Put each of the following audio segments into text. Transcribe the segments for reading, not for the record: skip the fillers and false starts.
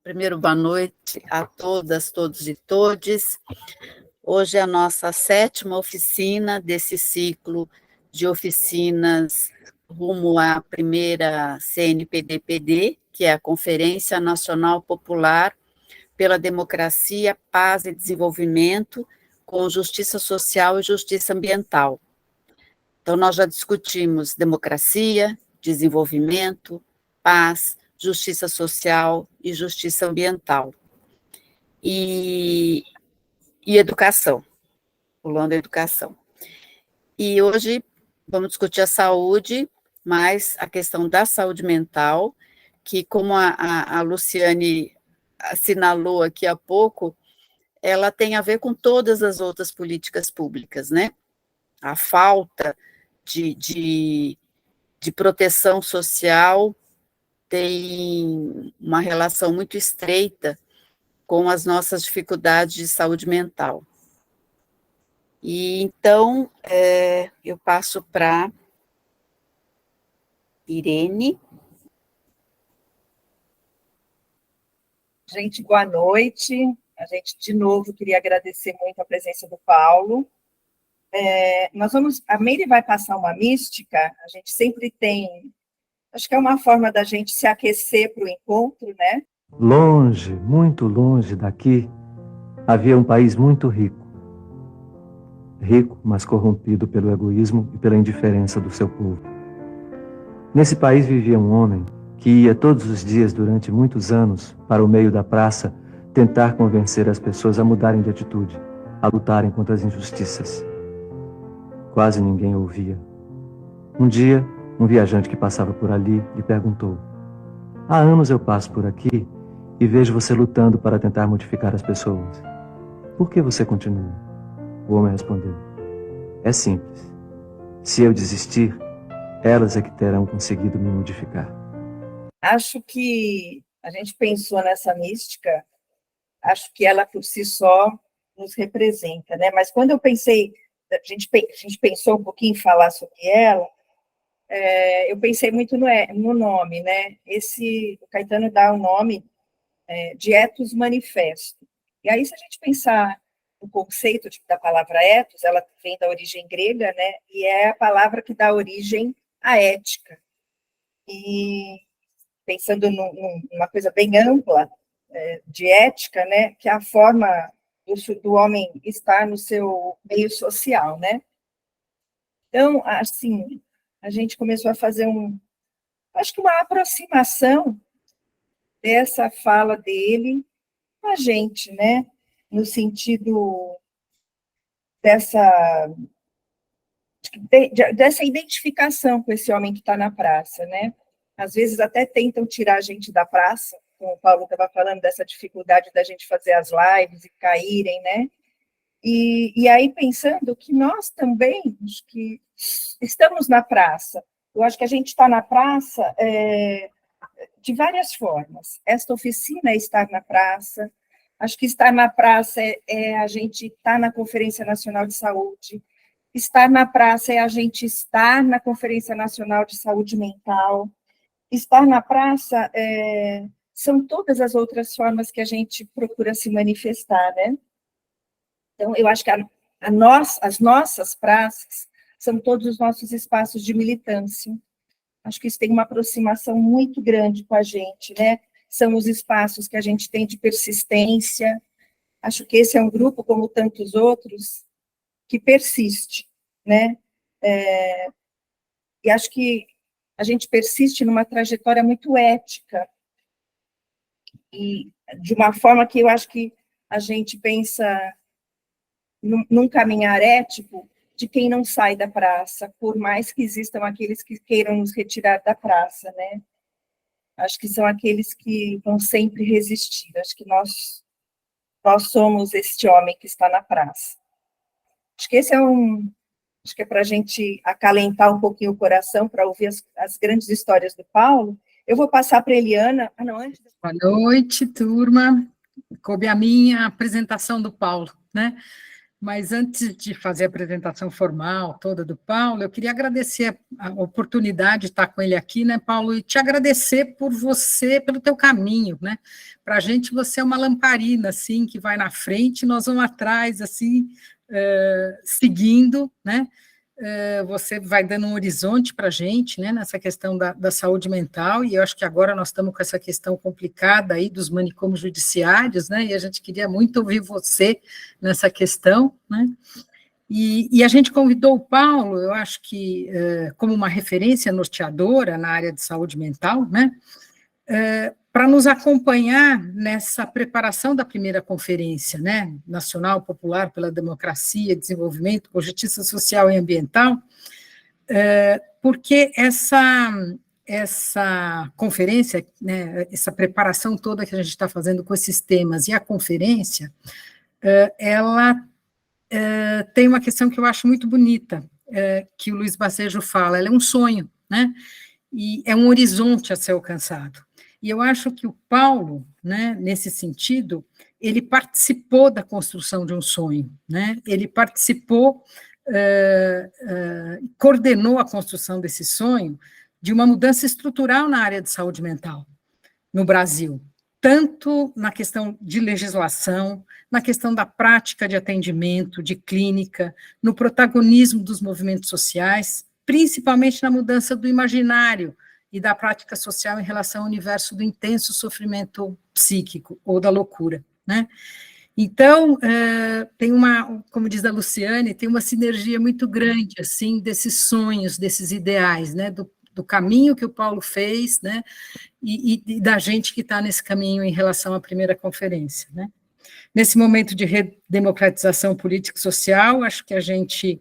Primeiro, boa noite a todas, todos e todes. Hoje é a nossa 7ª oficina desse ciclo de oficinas rumo à primeira CNPD-PD, que é a Conferência Nacional Popular pela Democracia, Paz e Desenvolvimento, com justiça social e justiça ambiental. Então, nós já discutimos democracia, desenvolvimento, paz, justiça social e justiça ambiental. E educação, pulando a educação. E hoje vamos discutir a saúde, mas a questão da saúde mental, que, como a Luciane assinalou aqui há pouco, ela tem a ver com todas as outras políticas públicas, né? A falta de proteção social tem uma relação muito estreita com as nossas dificuldades de saúde mental. E então, eu passo para Irene. Gente, boa noite. A gente, de novo, queria agradecer muito a presença do Paulo. A Meire vai passar uma mística, a gente sempre tem, acho que é uma forma da gente se aquecer para o encontro, né? Longe, muito longe daqui, havia um país muito rico. Rico, mas corrompido pelo egoísmo e pela indiferença do seu povo. Nesse país vivia um homem que ia todos os dias durante muitos anos para o meio da praça tentar convencer as pessoas a mudarem de atitude, a lutarem contra as injustiças. Quase ninguém ouvia. Um dia, um viajante que passava por ali lhe perguntou: há anos eu passo por aqui e vejo você lutando para tentar modificar as pessoas. Por que você continua? O homem respondeu: é simples. Se eu desistir, elas é que terão conseguido me modificar. Acho que a gente pensou nessa mística, acho que ela por si só nos representa, né? Mas quando eu pensei, a gente pensou um pouquinho em falar sobre ela, eu pensei muito no nome, né? O Caetano dá o nome de ethos manifesto. E aí, se a gente pensar no conceito da palavra ethos, ela vem da origem grega, né? E é a palavra que dá origem à ética. E pensando numa coisa bem ampla de ética, né? Que é a forma do homem estar no seu meio social, né? Então, assim, a gente começou a fazer acho que uma aproximação dessa fala dele com a gente, né? No sentido dessa identificação com esse homem que está na praça, né? Às vezes até tentam tirar a gente da praça, como o Paulo estava falando, dessa dificuldade da gente fazer as lives e caírem, né? E aí pensando que nós também, acho que estamos na praça. Eu acho que a gente está na praça de várias formas. Esta oficina é estar na praça. Acho que estar na praça é a gente estar na Conferência Nacional de Saúde. Estar na praça é a gente estar na Conferência Nacional de Saúde Mental. Estar na praça são todas as outras formas que a gente procura se manifestar, né? Então, eu acho que as nossas praças são todos os nossos espaços de militância. Acho que isso tem uma aproximação muito grande com a gente, né? São os espaços que a gente tem de persistência. Acho que esse é um grupo, como tantos outros, que persiste, né? E acho que a gente persiste numa trajetória muito ética, e de uma forma que eu acho que a gente pensa num caminhar ético de quem não sai da praça, por mais que existam aqueles que queiram nos retirar da praça, né? Acho que são aqueles que vão sempre resistir. Acho que nós somos este homem que está na praça. Acho que esse acho que é para a gente acalentar um pouquinho o coração, para ouvir as grandes histórias do Paulo. Eu vou passar para a Eliana. Boa noite, turma. Coube a minha apresentação do Paulo, né? Mas antes de fazer a apresentação formal toda do Paulo, eu queria agradecer a oportunidade de estar com ele aqui, né, Paulo, e te agradecer por você, pelo teu caminho, né? Para a gente, você é uma lamparina, assim, que vai na frente, nós vamos atrás, assim, seguindo, né? Você vai dando um horizonte para a gente, né, nessa questão da saúde mental, e eu acho que agora nós estamos com essa questão complicada aí dos manicômios judiciários, né, e a gente queria muito ouvir você nessa questão, né, e a gente convidou o Paulo, eu acho que como uma referência norteadora na área de saúde mental, né, para nos acompanhar nessa preparação da primeira conferência, né, Nacional Popular pela Democracia, Desenvolvimento, por Justiça Social e Ambiental, porque essa conferência, né, essa preparação toda que a gente está fazendo com esses temas e a conferência, ela tem uma questão que eu acho muito bonita, que o Luiz Bacejo fala, ela é um sonho, né, e é um horizonte a ser alcançado. E eu acho que o Paulo, né, nesse sentido, ele participou da construção de um sonho, né? Ele participou, coordenou a construção desse sonho de uma mudança estrutural na área de saúde mental no Brasil, tanto na questão de legislação, na questão da prática de atendimento, de clínica, no protagonismo dos movimentos sociais, principalmente na mudança do imaginário e da prática social em relação ao universo do intenso sofrimento psíquico ou da loucura, né? Então, tem como diz a Luciane, tem uma sinergia muito grande, assim, desses sonhos, desses ideais, né, do caminho que o Paulo fez, né, e da gente que está nesse caminho em relação à primeira conferência, né. Nesse momento de redemocratização política e social, acho que a gente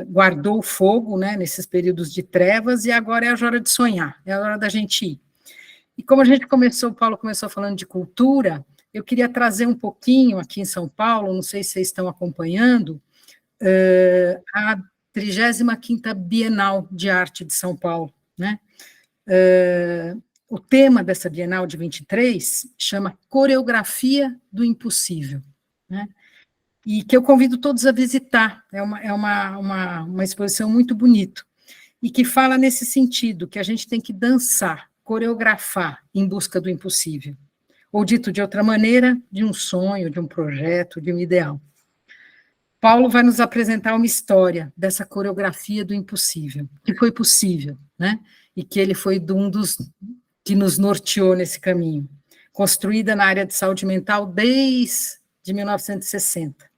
guardou o fogo, né, nesses períodos de trevas, e agora é a hora de sonhar, é a hora da gente ir. E como o Paulo começou falando de cultura, eu queria trazer um pouquinho aqui em São Paulo, não sei se vocês estão acompanhando, a 35ª Bienal de Arte de São Paulo, né? O tema dessa Bienal de 23 chama Coreografia do Impossível, né? E que eu convido todos a visitar, é uma exposição muito bonita, e que fala nesse sentido, que a gente tem que dançar, coreografar em busca do impossível, ou dito de outra maneira, de um sonho, de um projeto, de um ideal. Paulo vai nos apresentar uma história dessa coreografia do impossível, que foi possível, né? E que ele foi um dos que nos norteou nesse caminho, construída na área de saúde mental desde 1960.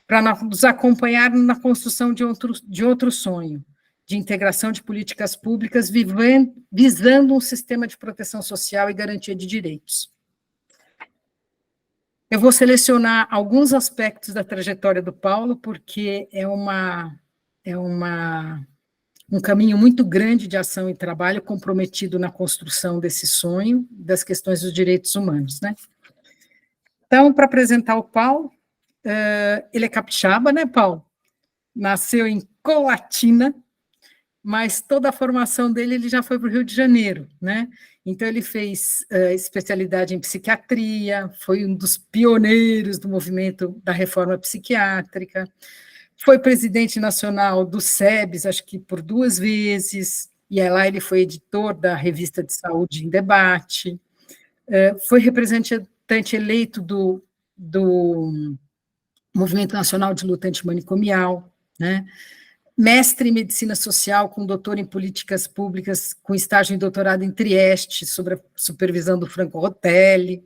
Para nos acompanhar na construção de outro sonho, de integração de políticas públicas visando um sistema de proteção social e garantia de direitos. Eu vou selecionar alguns aspectos da trajetória do Paulo, porque é um caminho muito grande de ação e trabalho comprometido na construção desse sonho, das questões dos direitos humanos, né? Então, para apresentar o Paulo, ele é capixaba, né, Paulo? Nasceu em Colatina, mas toda a formação dele, ele já foi para o Rio de Janeiro, né? Então, ele fez especialidade em psiquiatria, foi um dos pioneiros do movimento da reforma psiquiátrica, foi presidente nacional do SEBS, acho que por 2 vezes, e lá ele foi editor da revista de Saúde em Debate, foi representante eleito do Movimento Nacional de Luta Antimanicomial, né? Mestre em Medicina Social, com doutor em Políticas Públicas, com estágio em doutorado em Trieste, sob a supervisão do Franco Rotelli,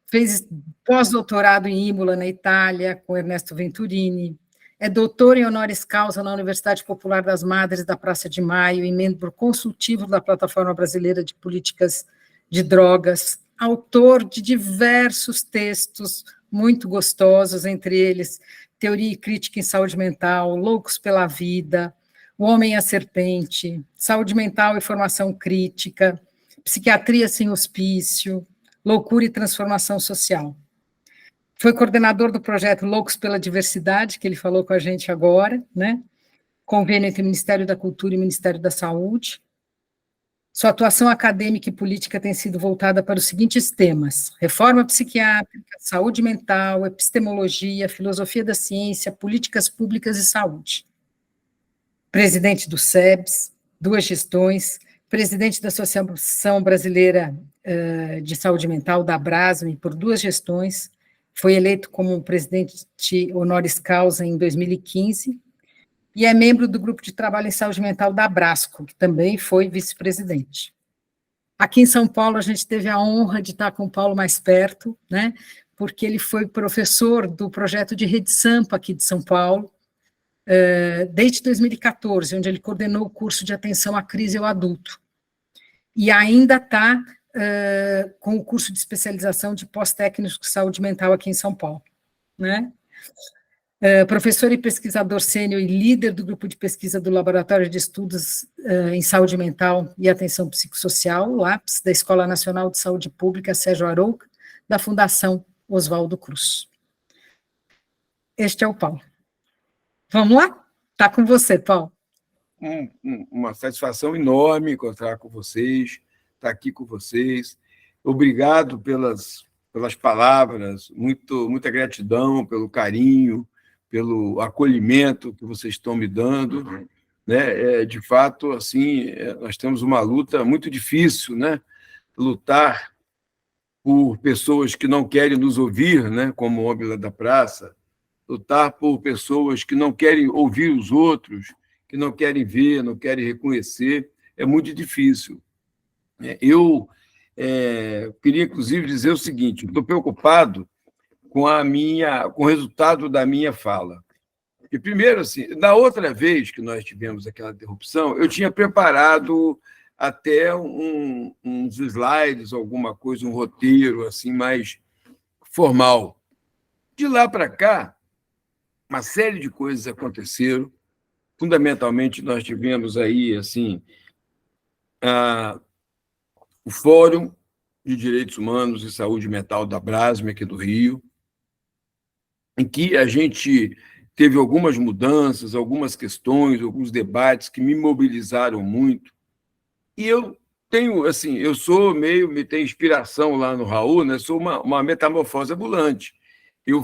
fez pós-doutorado em Imola, na Itália, com Ernesto Venturini, é doutor em honoris causa na Universidade Popular das Madres da Praça de Maio e membro consultivo da Plataforma Brasileira de Políticas de Drogas, autor de diversos textos muito gostosos, entre eles Teoria e Crítica em Saúde Mental, Loucos pela Vida, O Homem e a Serpente, Saúde Mental e Formação Crítica, Psiquiatria sem Hospício, Loucura e Transformação Social. Foi coordenador do projeto Loucos pela Diversidade, que ele falou com a gente agora, né? Convênio entre o Ministério da Cultura e o Ministério da Saúde. Sua atuação acadêmica e política tem sido voltada para os seguintes temas: reforma psiquiátrica, saúde mental, epistemologia, filosofia da ciência, políticas públicas e saúde. Presidente do SEBS, 2 gestões, presidente da Associação Brasileira de Saúde Mental, da Abrasme, por 2 gestões, foi eleito como presidente honoris causa em 2015, e é membro do Grupo de Trabalho em Saúde Mental da Abrasco, que também foi vice-presidente. Aqui em São Paulo, a gente teve a honra de estar com o Paulo mais perto, né, porque ele foi professor do projeto de Rede Sampa aqui de São Paulo, desde 2014, onde ele coordenou o curso de atenção à crise ao adulto. E ainda está com o curso de especialização de pós-técnico de saúde mental aqui em São Paulo, né? Professor e pesquisador sênior e líder do grupo de pesquisa do Laboratório de Estudos em Saúde Mental e Atenção Psicossocial, o LAPS, da Escola Nacional de Saúde Pública Sérgio Arouca, da Fundação Oswaldo Cruz. Este é o Paulo. Vamos lá? Está com você, Paulo. Uma satisfação enorme encontrar com vocês, estar aqui com vocês. Obrigado pelas palavras, muita gratidão pelo carinho, pelo acolhimento que vocês estão me dando, né? De fato, assim, nós temos uma luta muito difícil, né? Lutar por pessoas que não querem nos ouvir, né? Como o homem lá da praça, lutar por pessoas que não querem ouvir os outros, que não querem ver, não querem reconhecer, é muito difícil. Eu queria, inclusive, dizer o seguinte: estou preocupado com o resultado da minha fala. E, primeiro, assim, da outra vez que nós tivemos aquela interrupção, eu tinha preparado até uns slides, alguma coisa, um roteiro assim mais formal. De lá para cá, uma série de coisas aconteceram. Fundamentalmente, nós tivemos aí assim o Fórum de Direitos Humanos e Saúde Mental da Abrasme, aqui do Rio, em que a gente teve algumas mudanças, algumas questões, alguns debates que me mobilizaram muito. E eu tenho, assim, eu sou me tenho inspiração lá no Raul, né? Sou uma metamorfose ambulante. Eu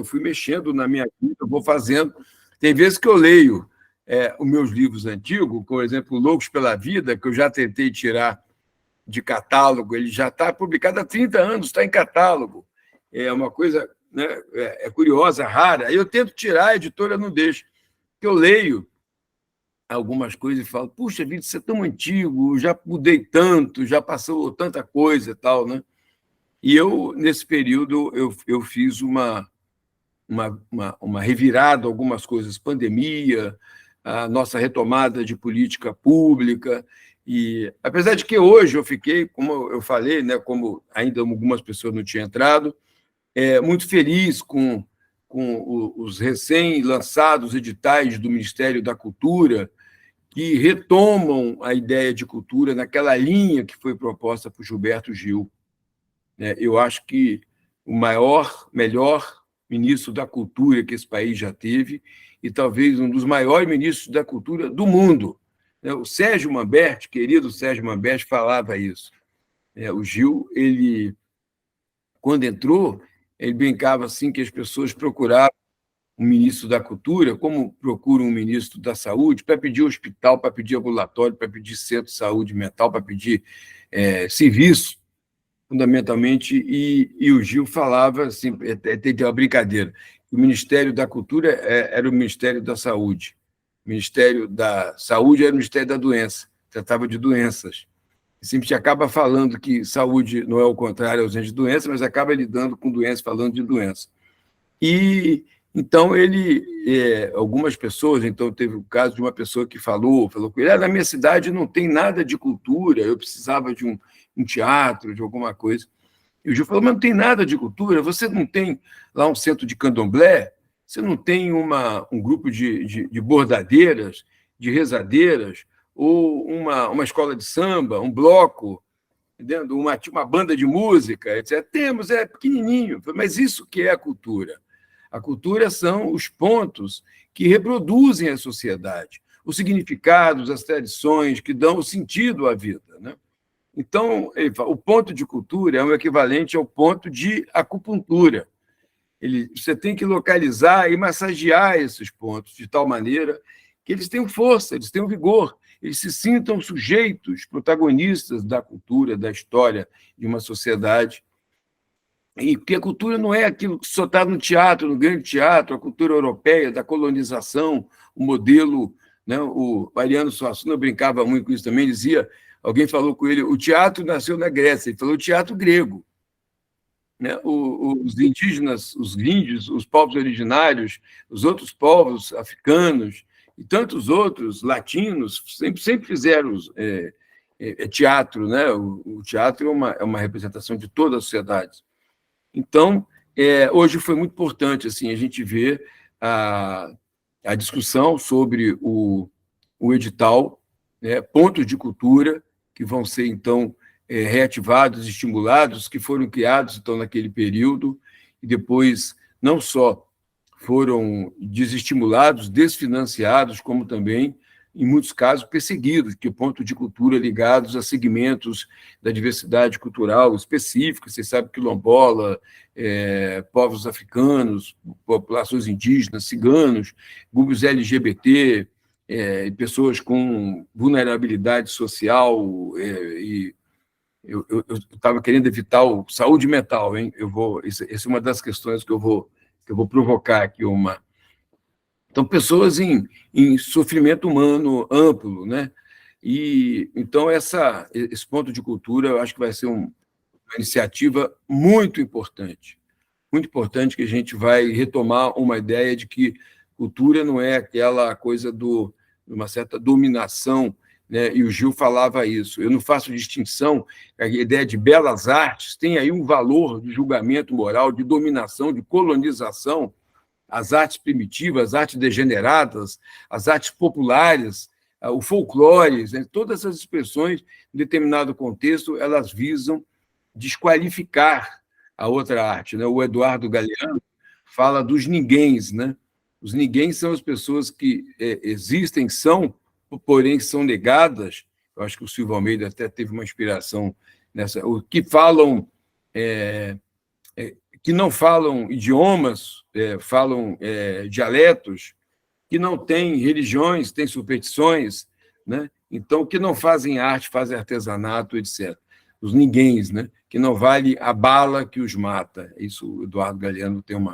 fui mexendo na minha vida, eu vou fazendo. Tem vezes que eu leio os meus livros antigos, por exemplo, Loucos pela Vida, que eu já tentei tirar de catálogo, ele já está publicado há 30 anos, está em catálogo. É uma coisa, né, curiosa, rara. Aí eu tento tirar, a editora não deixa. Eu leio algumas coisas e falo, puxa vida, isso é tão antigo, já mudei tanto, já passou tanta coisa e tal, né? E eu, nesse período, eu fiz uma revirada, algumas coisas, pandemia, a nossa retomada de política pública, e apesar de que hoje eu fiquei, como eu falei, né, como ainda algumas pessoas não tinham entrado, muito feliz com os recém-lançados editais do Ministério da Cultura, que retomam a ideia de cultura naquela linha que foi proposta por Gilberto Gil. Eu acho que o melhor ministro da cultura que esse país já teve, e talvez um dos maiores ministros da cultura do mundo. O Sérgio Manberti, querido Sérgio Manberti, falava isso. O Gil, quando entrou, ele brincava assim que as pessoas procuravam um ministro da cultura, como procuram um ministro da saúde, para pedir hospital, para pedir ambulatório, para pedir centro de saúde mental, para pedir serviço, fundamentalmente, e o Gil falava, assim, tem uma brincadeira, o Ministério da Cultura era o Ministério da Saúde, o Ministério da Saúde era o Ministério da Doença, tratava de doenças. Sempre acaba falando que saúde não é o contrário, ausência de doença, mas acaba lidando com doença, falando de doença. E então algumas pessoas, então teve o caso de uma pessoa que falou com ele, na minha cidade não tem nada de cultura, eu precisava de um teatro, de alguma coisa. E o Gil falou, mas não tem nada de cultura, você não tem lá um centro de candomblé, você não tem um grupo de bordadeiras, de rezadeiras, ou uma escola de samba, um bloco, entendeu? Uma banda de música, etc. Temos, pequenininho, mas isso que é a cultura. A cultura são os pontos que reproduzem a sociedade. os significados, as tradições que dão o sentido à vida, né? Então, o ponto de cultura é um equivalente ao ponto de acupuntura. Você tem que localizar e massagear esses pontos de tal maneira que eles tenham força, eles tenham vigor, eles se sintam sujeitos, protagonistas da cultura, da história de uma sociedade. E porque a cultura não é aquilo que só está no teatro, no grande teatro, a cultura europeia, da colonização, o modelo, né? O Ariano Suassuna brincava muito com isso também, dizia, alguém falou com ele, o teatro nasceu na Grécia, ele falou o teatro grego. Né? Os indígenas, os índios, os povos originários, os outros povos africanos e tantos outros latinos sempre fizeram teatro, né? O teatro é uma representação de toda a sociedade. Então, hoje foi muito importante assim, a gente ver a discussão sobre o edital, né? Pontos de cultura, que vão ser, então, reativados, estimulados, que foram criados, então, naquele período, e depois não só foram desestimulados, desfinanciados, como também, em muitos casos, perseguidos, que pontos de cultura ligados a segmentos da diversidade cultural específica, você sabe, quilombola, povos africanos, populações indígenas, ciganos, grupos LGBT, pessoas com vulnerabilidade social, e eu estava querendo evitar o saúde mental, hein? Essa é uma das questões que eu vou provocar aqui uma. Então, pessoas em sofrimento humano amplo, né? E então esse ponto de cultura, eu acho que vai ser uma iniciativa muito importante que a gente vai retomar uma ideia de que cultura não é aquela coisa de uma certa dominação, né? E o Gil falava isso. Eu não faço distinção, a ideia de belas artes tem aí um valor de julgamento moral, de dominação, de colonização, as artes primitivas, as artes degeneradas, as artes populares, o folclore, né? Todas essas expressões, em determinado contexto, elas visam desqualificar a outra arte, né? O Eduardo Galeano fala dos ninguéms, né? Os ninguéms são as pessoas que existem, porém são negadas. Eu acho que o Silvio Almeida até teve uma inspiração nessa, que falam, que não falam idiomas, falam dialetos, que não têm religiões, têm superstições, né? Então, que não fazem arte, fazem artesanato, etc. Os ninguéms, né? Que não vale a bala que os mata. Isso, o Eduardo Galeano tem um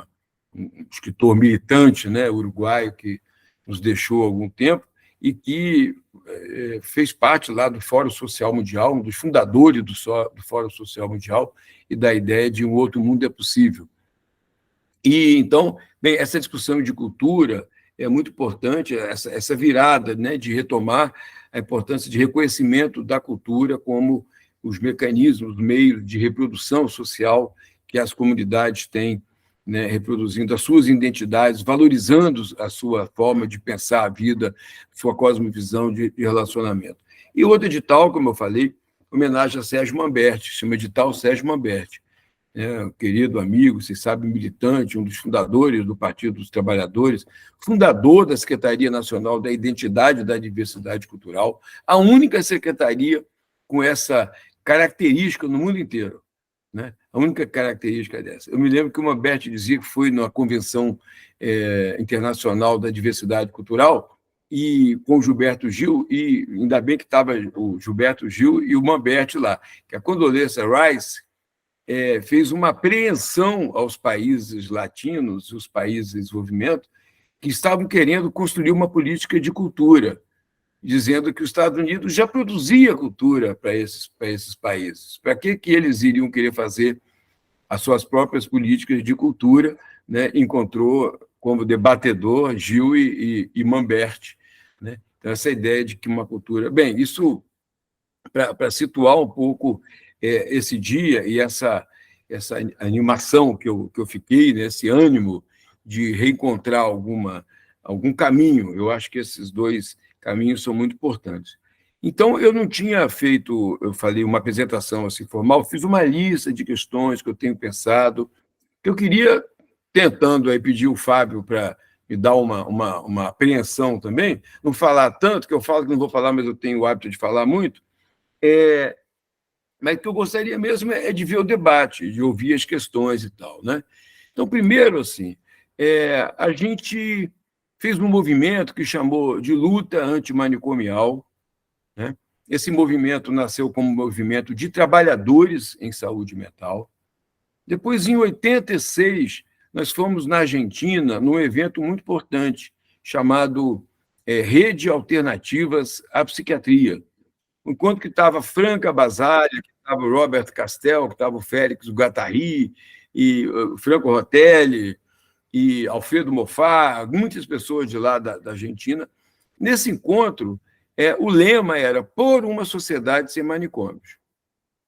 escritor militante, né, uruguaio, que nos deixou há algum tempo, e que fez parte lá do Fórum Social Mundial, um dos fundadores do Fórum Social Mundial, e da ideia de um outro mundo é possível. E, então, bem, essa discussão de cultura é muito importante, essa virada, né, de retomar a importância de reconhecimento da cultura como os mecanismos, meios de reprodução social que as comunidades têm, né, reproduzindo as suas identidades, valorizando a sua forma de pensar a vida, sua cosmovisão de relacionamento. E outro edital, como eu falei, homenagem a Sérgio Manberti, chama edital Sérgio Manberti, um querido amigo, vocês sabem, militante, um dos fundadores do Partido dos Trabalhadores, fundador da Secretaria Nacional da Identidade e da Diversidade Cultural, a única secretaria com essa característica no mundo inteiro. Né? A única característica dessa. Eu me lembro que o Manberti dizia que foi numa convenção internacional da diversidade cultural e com o Gilberto Gil, e ainda bem que estava o Gilberto Gil e o Manberti lá, que a Condoleezza Rice fez uma apreensão aos países latinos, os países em desenvolvimento, que estavam querendo construir uma política de cultura, dizendo que os Estados Unidos já produzia cultura para esses países. Para que eles iriam querer fazer as suas próprias políticas de cultura? Né? Encontrou como debatedor Gil e Manberti. Né? Então, essa ideia de que uma cultura... Bem, isso para situar um pouco esse dia e essa animação que eu fiquei, né? Esse ânimo de reencontrar algum caminho. Eu acho que esses dois caminhos são muito importantes. Então, eu não tinha feito, eu falei, uma apresentação assim formal, fiz uma lista de questões que eu tenho pensado, que eu queria, tentando aí pedir o Fábio para me dá uma apreensão também, não falar tanto, que eu falo que não vou falar, mas eu tenho o hábito de falar muito, mas o que eu gostaria mesmo é de ver o debate, de ouvir as questões e tal, né? Então, primeiro, assim, a gente fez um movimento que chamou de luta antimanicomial, né? Esse movimento nasceu como movimento de trabalhadores em saúde mental. Depois, em 86, nós fomos na Argentina, num evento muito importante, chamado Rede Alternativas à Psiquiatria. Enquanto que estava Franca Basaglia, que estava o Robert Castel, que estava o Félix Guattari, e o Franco Rotelli, e Alfredo Moffat, muitas pessoas de lá da Argentina. Nesse encontro, o lema era por uma sociedade sem manicômios.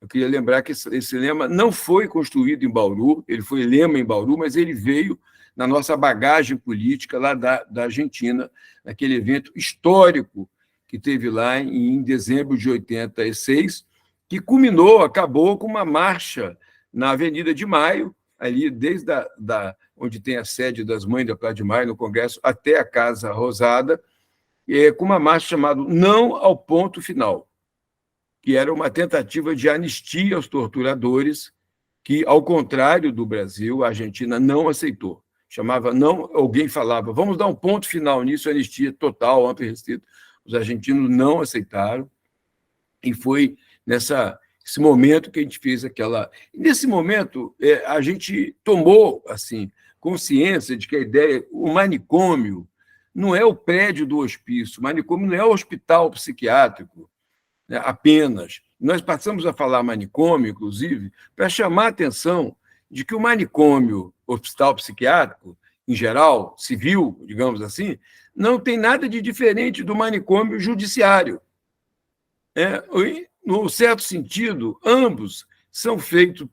Eu queria lembrar que esse lema não foi construído em Bauru, ele foi lema em Bauru, mas ele veio na nossa bagagem política lá da Argentina, naquele evento histórico que teve lá em dezembro de 86, que acabou com uma marcha na Avenida de Maio, ali desde onde tem a sede das Mães da Praia de Maio, no Congresso, até a Casa Rosada, com uma marcha chamada Não ao Ponto Final, que era uma tentativa de anistia aos torturadores, que, ao contrário do Brasil, a Argentina não aceitou. Alguém falava, vamos dar um ponto final nisso, anistia total, ampla e restrita. Os argentinos não aceitaram, e foi nesse momento que a gente fez aquela... Nesse momento, a gente tomou assim, consciência de que a ideia, o manicômio, não é o prédio do hospício, o manicômio não é o hospital psiquiátrico, né, apenas. Nós passamos a falar manicômio, inclusive, para chamar a atenção de que o manicômio, hospital psiquiátrico, em geral, civil, digamos assim, não tem nada de diferente do manicômio judiciário. No certo sentido, ambos são feitos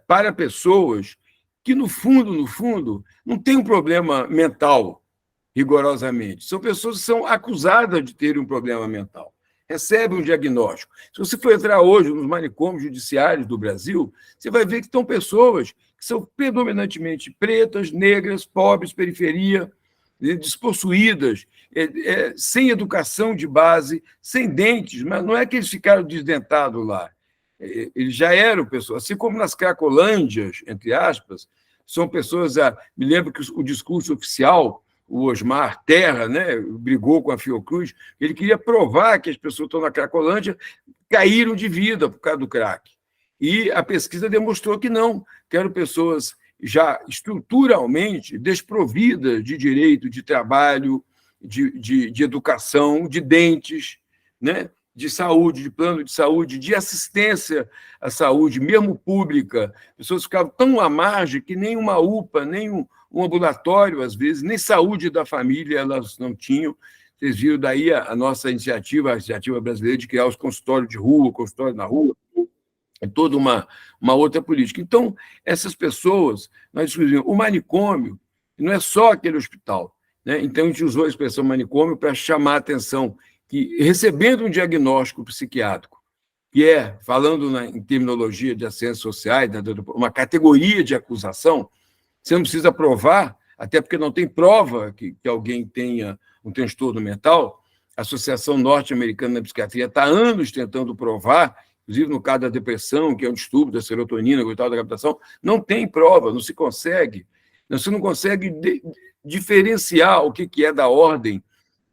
para pessoas que, no fundo, não têm um problema mental, rigorosamente. São pessoas que são acusadas de terem um problema mental. Recebem um diagnóstico. Se você for entrar hoje nos manicômios judiciários do Brasil, você vai ver que estão pessoas que são predominantemente pretas, negras, pobres, periferia, despossuídas, sem educação de base, sem dentes, mas não é que eles ficaram desdentados lá. Eles já eram pessoas, assim como nas Cracolândias, entre aspas, são pessoas... Me lembro que o discurso oficial, o Osmar Terra, né, brigou com a Fiocruz, ele queria provar que as pessoas que estão na Cracolândia caíram de vida por causa do crack. E a pesquisa demonstrou que não, que eram pessoas já estruturalmente desprovidas de direito de trabalho, de educação, de dentes, né, de saúde, de plano de saúde, de assistência à saúde, mesmo pública. Pessoas ficavam tão à margem que nem uma UPA, nem um ambulatório, às vezes, nem saúde da família elas não tinham. Vocês viram daí a nossa iniciativa, a iniciativa brasileira de criar os consultórios de rua, consultório na rua, é toda uma outra política. Então, essas pessoas, nós discutimos, o manicômio não é só aquele hospital, né? Então, a gente usou a expressão manicômio para chamar a atenção que, recebendo um diagnóstico psiquiátrico, que falando em terminologia de ciências sociais, uma categoria de acusação, você não precisa provar, até porque não tem prova que alguém tenha um transtorno mental. A Associação Norte-Americana da Psiquiatria está há anos tentando provar, inclusive no caso da depressão, que é um distúrbio da serotonina, da captação, não tem prova, não se consegue. Você não consegue diferenciar o que é da ordem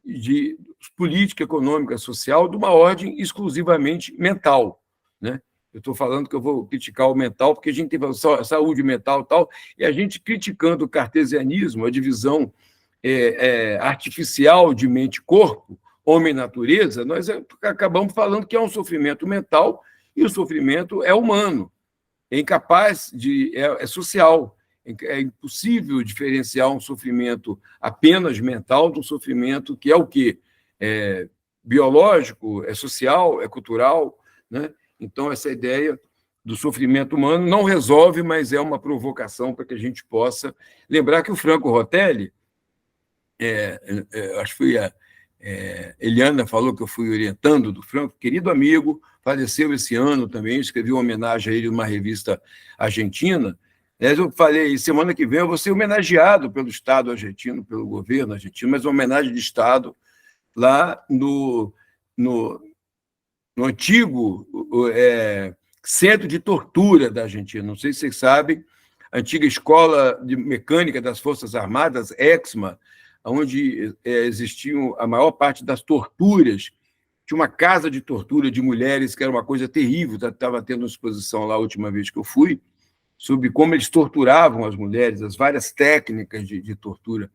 de política econômica social de uma ordem exclusivamente mental, né? Eu estou falando que eu vou criticar o mental, porque a gente tem saúde mental e tal, e a gente criticando o cartesianismo, a divisão artificial de mente-corpo, homem-natureza, nós acabamos falando que é um sofrimento mental, e o sofrimento é humano, é incapaz é social. É impossível diferenciar um sofrimento apenas mental de um sofrimento que é o quê? É biológico, é social, é cultural, né? Então, essa ideia do sofrimento humano não resolve, mas é uma provocação para que a gente possa lembrar que o Franco Rotelli, acho que foi Eliana falou que eu fui orientando do Franco, querido amigo, faleceu esse ano também, escrevi uma homenagem a ele numa revista argentina, Eu falei, semana que vem eu vou ser homenageado pelo Estado argentino, pelo governo argentino, mas uma homenagem de Estado lá no antigo centro de tortura da Argentina. Não sei se vocês sabem, a antiga Escola de Mecânica das Forças Armadas, EXMA, onde existiam a maior parte das torturas. Tinha uma casa de tortura de mulheres, que era uma coisa terrível, estava tendo uma exposição lá a última vez que eu fui, sobre como eles torturavam as mulheres, as várias técnicas de tortura.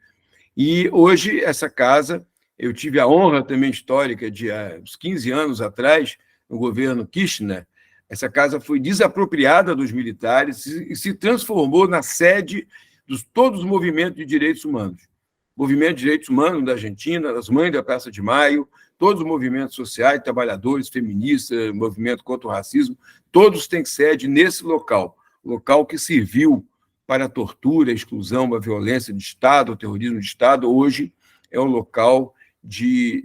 E hoje, essa casa, eu tive a honra também histórica de, uns 15 anos atrás, no governo Kirchner, essa casa foi desapropriada dos militares e se transformou na sede de todos os movimentos de direitos humanos. Movimento de direitos humanos da Argentina, das Mães da Praça de Maio, todos os movimentos sociais, trabalhadores, feministas, movimento contra o racismo, todos têm sede nesse local que serviu para a tortura, a exclusão, a violência de Estado, o terrorismo de Estado, hoje é um local de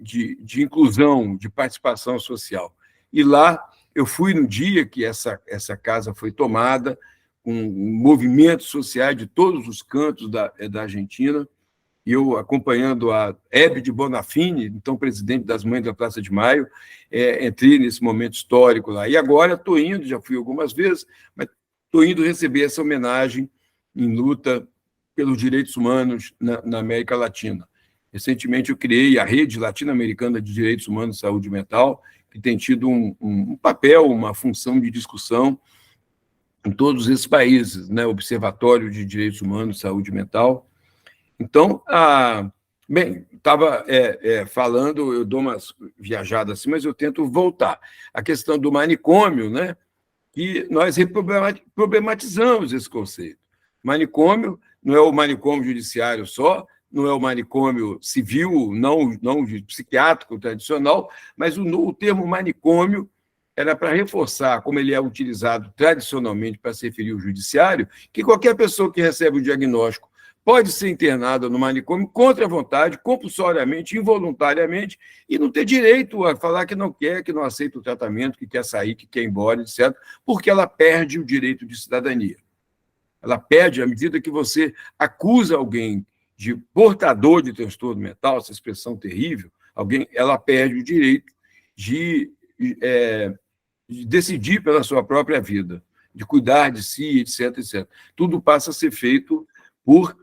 inclusão, de participação social. E lá eu fui no dia que essa casa foi tomada, com movimentos sociais de todos os cantos da Argentina, e eu acompanhando a Hebe de Bonafini, então presidente das Mães da Praça de Maio, entrei nesse momento histórico lá. E agora estou indo, já fui algumas vezes, mas estou indo receber essa homenagem em luta pelos direitos humanos na América Latina. Recentemente eu criei a Rede Latino-Americana de Direitos Humanos e Saúde Mental, que tem tido um papel, uma função de discussão em todos esses países, né? Observatório de Direitos Humanos e Saúde Mental. Então, bem, estava falando, eu dou umas viajadas assim, mas eu tento voltar. A questão do manicômio, né? Que nós problematizamos esse conceito. Manicômio não é o manicômio judiciário só, não é o manicômio civil, não psiquiátrico tradicional, mas o termo manicômio era para reforçar, como ele é utilizado tradicionalmente para se referir ao judiciário, que qualquer pessoa que recebe o diagnóstico pode ser internada no manicômio contra a vontade, compulsoriamente, involuntariamente, e não ter direito a falar que não quer, que não aceita o tratamento, que quer sair, que quer ir embora, etc., porque ela perde o direito de cidadania. Ela perde à medida que você acusa alguém de portador de transtorno mental, essa expressão terrível, ela perde o direito de decidir pela sua própria vida, de cuidar de si, etc., etc. Tudo passa a ser feito por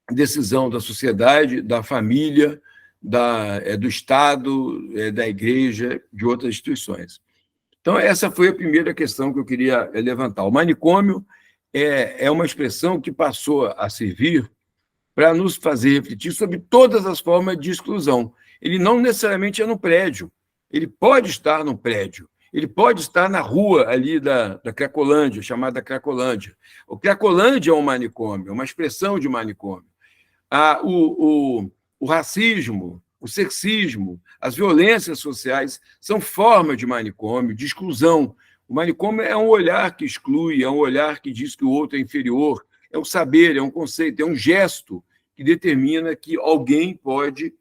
decisão da sociedade, da família, do Estado, da igreja, de outras instituições. Então, essa foi a primeira questão que eu queria levantar. O manicômio é uma expressão que passou a servir para nos fazer refletir sobre todas as formas de exclusão. Ele não necessariamente é no prédio, ele pode estar no prédio, ele pode estar na rua ali da Cracolândia, chamada Cracolândia. O Cracolândia é um manicômio, é uma expressão de manicômio. O racismo, o sexismo, as violências sociais são formas de manicômio, de exclusão. O manicômio é um olhar que exclui, é um olhar que diz que o outro é inferior, é um saber, é um conceito, é um gesto que determina que alguém pode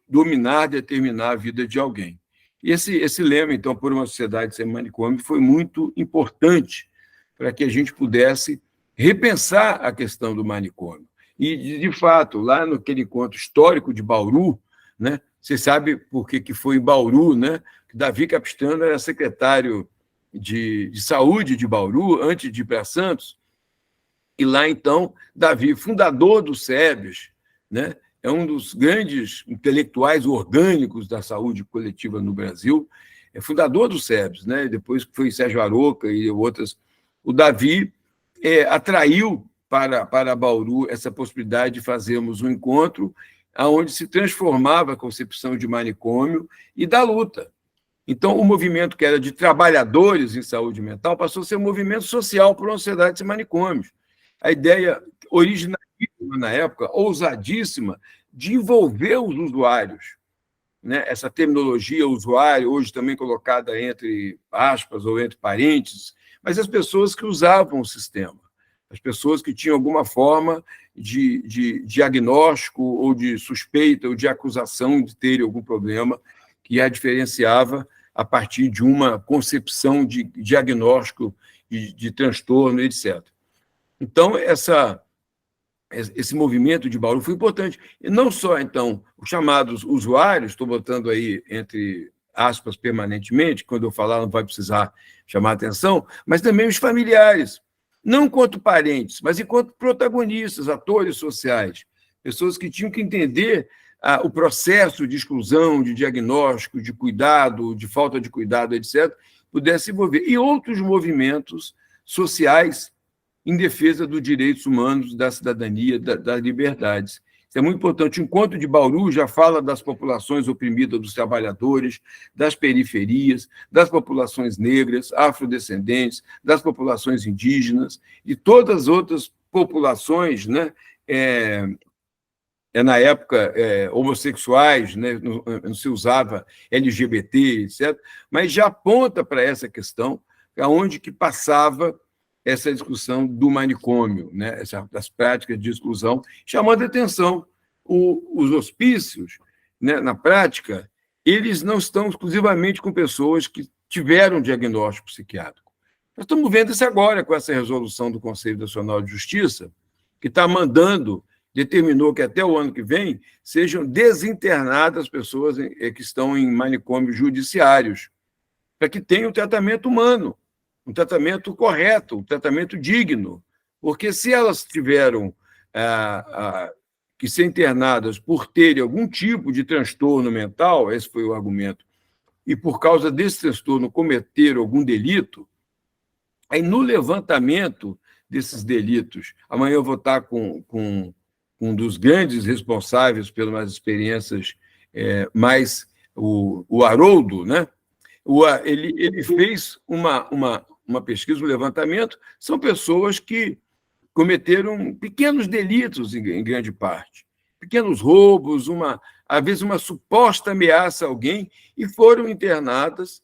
dominar, determinar a vida de alguém. E esse lema, então, por uma sociedade sem manicômio, foi muito importante para que a gente pudesse repensar a questão do manicômio. E, de fato, lá naquele encontro histórico de Bauru, né, você sabe por que foi em Bauru, né? Que Davi Capistrano era secretário de saúde de Bauru, antes de ir para Santos, e lá, então, Davi, fundador do SEBS, né, é um dos grandes intelectuais orgânicos da saúde coletiva no Brasil, é fundador do SEBS, né, depois foi Sérgio Aroca e outras. O Davi atraiu para Bauru essa possibilidade de fazermos um encontro onde se transformava a concepção de manicômio e da luta. Então, o movimento que era de trabalhadores em saúde mental passou a ser um movimento social por uma sociedade sem manicômios. A ideia originalíssima na época, ousadíssima, de envolver os usuários. Né? Essa terminologia usuário, hoje também colocada entre aspas ou entre parênteses, mas as pessoas que usavam o sistema, as pessoas que tinham alguma forma de diagnóstico ou de suspeita ou de acusação de terem algum problema que a diferenciava a partir de uma concepção de diagnóstico de transtorno, etc. Então, esse movimento de Bauru foi importante. E não só, então, os chamados usuários, estou botando aí entre aspas permanentemente, quando eu falar não vai precisar chamar atenção, mas também os familiares, não enquanto parentes, mas enquanto protagonistas, atores sociais, pessoas que tinham que entender o processo de exclusão, de diagnóstico, de cuidado, de falta de cuidado, etc., pudessem envolver. E outros movimentos sociais em defesa dos direitos humanos, da cidadania, das liberdades. Isso é muito importante. O Encontro de Bauru já fala das populações oprimidas, dos trabalhadores, das periferias, das populações negras, afrodescendentes, das populações indígenas e todas as outras populações, né? Na época, homossexuais, né? Não se usava LGBT, etc., mas já aponta para essa questão, aonde que passava essa discussão do manicômio, né, das práticas de exclusão, chamando a atenção. Os hospícios, né, na prática, eles não estão exclusivamente com pessoas que tiveram diagnóstico psiquiátrico. Nós estamos vendo isso agora com essa resolução do Conselho Nacional de Justiça, que está determinou que até o ano que vem sejam desinternadas pessoas que estão em manicômios judiciários, para que tenham tratamento humano, um tratamento correto, um tratamento digno, porque se elas tiveram que ser internadas por terem algum tipo de transtorno mental, esse foi o argumento, e por causa desse transtorno cometeram algum delito, aí no levantamento desses delitos, amanhã eu vou estar com um dos grandes responsáveis pelas experiências, mais o Haroldo, né? Ele fez uma pesquisa, um levantamento, são pessoas que cometeram pequenos delitos, em grande parte, pequenos roubos, às vezes uma suposta ameaça a alguém, e foram internadas.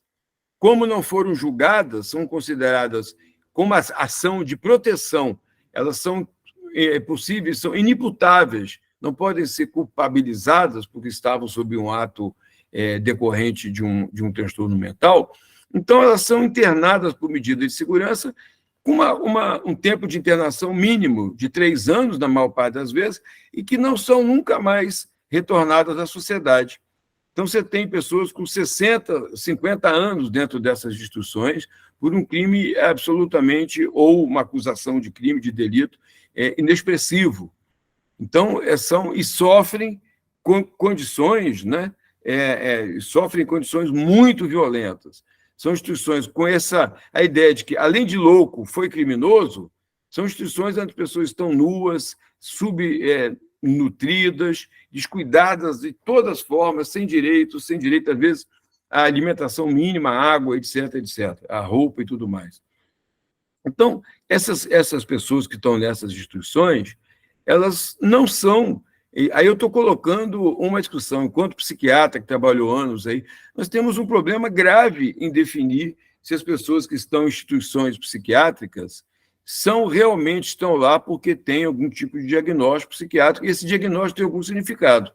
Como não foram julgadas, são consideradas como ação de proteção, elas são possíveis, são inimputáveis, não podem ser culpabilizadas porque estavam sob um ato decorrente de um transtorno mental. Então, elas são internadas por medida de segurança, com um tempo de internação mínimo de 3 anos, na maior parte das vezes, e que não são nunca mais retornadas à sociedade. Então, você tem pessoas com 60, 50 anos dentro dessas instituições por um crime absolutamente, ou uma acusação de crime, de delito, inexpressivo. Então, e sofrem condições, né? Sofrem condições muito violentas. São instituições com a ideia de que, além de louco, foi criminoso, são instituições onde as pessoas estão nuas, subnutridas, descuidadas de todas as formas, sem direito, às vezes, à alimentação mínima, à água, etc., à roupa e tudo mais. Então, essas pessoas que estão nessas instituições, elas não são... Aí eu estou colocando uma discussão, enquanto psiquiatra que trabalhou anos aí, nós temos um problema grave em definir se as pessoas que estão em instituições psiquiátricas realmente estão lá porque têm algum tipo de diagnóstico psiquiátrico, e esse diagnóstico tem algum significado.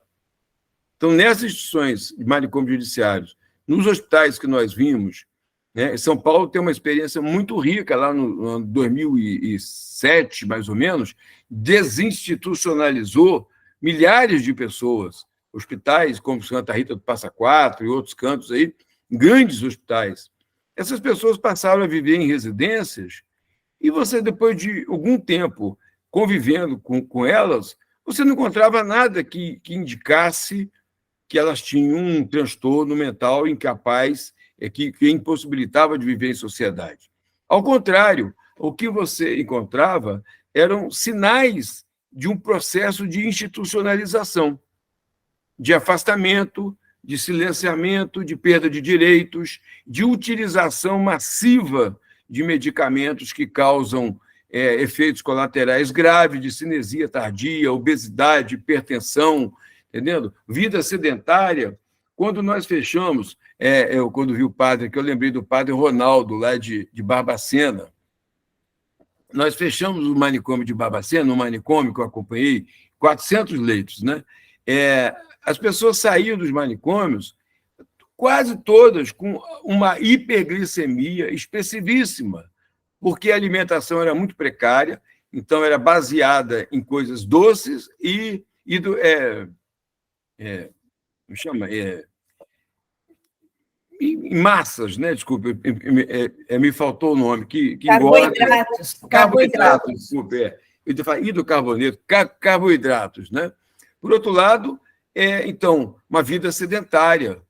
Então, nessas instituições de manicômios judiciários, nos hospitais que nós vimos, né, São Paulo tem uma experiência muito rica, lá no ano 2007, mais ou menos, desinstitucionalizou milhares de pessoas, hospitais como Santa Rita do Passa Quatro e outros cantos aí, grandes hospitais. Essas pessoas passaram a viver em residências e você, depois de algum tempo convivendo com elas, você não encontrava nada que indicasse que elas tinham um transtorno mental incapaz, que impossibilitava de viver em sociedade. Ao contrário, o que você encontrava eram sinais de um processo de institucionalização, de afastamento, de silenciamento, de perda de direitos, de utilização massiva de medicamentos que causam efeitos colaterais graves, de cinesia tardia, obesidade, hipertensão, entendendo? Vida sedentária. Quando nós fechamos, quando vi o padre, que eu lembrei do padre Ronaldo, lá de Barbacena, nós fechamos o manicômio de Barbacena, um manicômio que eu acompanhei, 400 leitos, né? As pessoas saíam dos manicômios, quase todas com uma hiperglicemia expressivíssima, porque a alimentação era muito precária, então era baseada em coisas doces me chama? Em massas, né? Desculpa, me faltou o nome, que Carboidratos. Carboidratos, desculpa. Eu ia falar hidrocarboneto, carboidratos, né? Por outro lado, então, uma vida sedentária.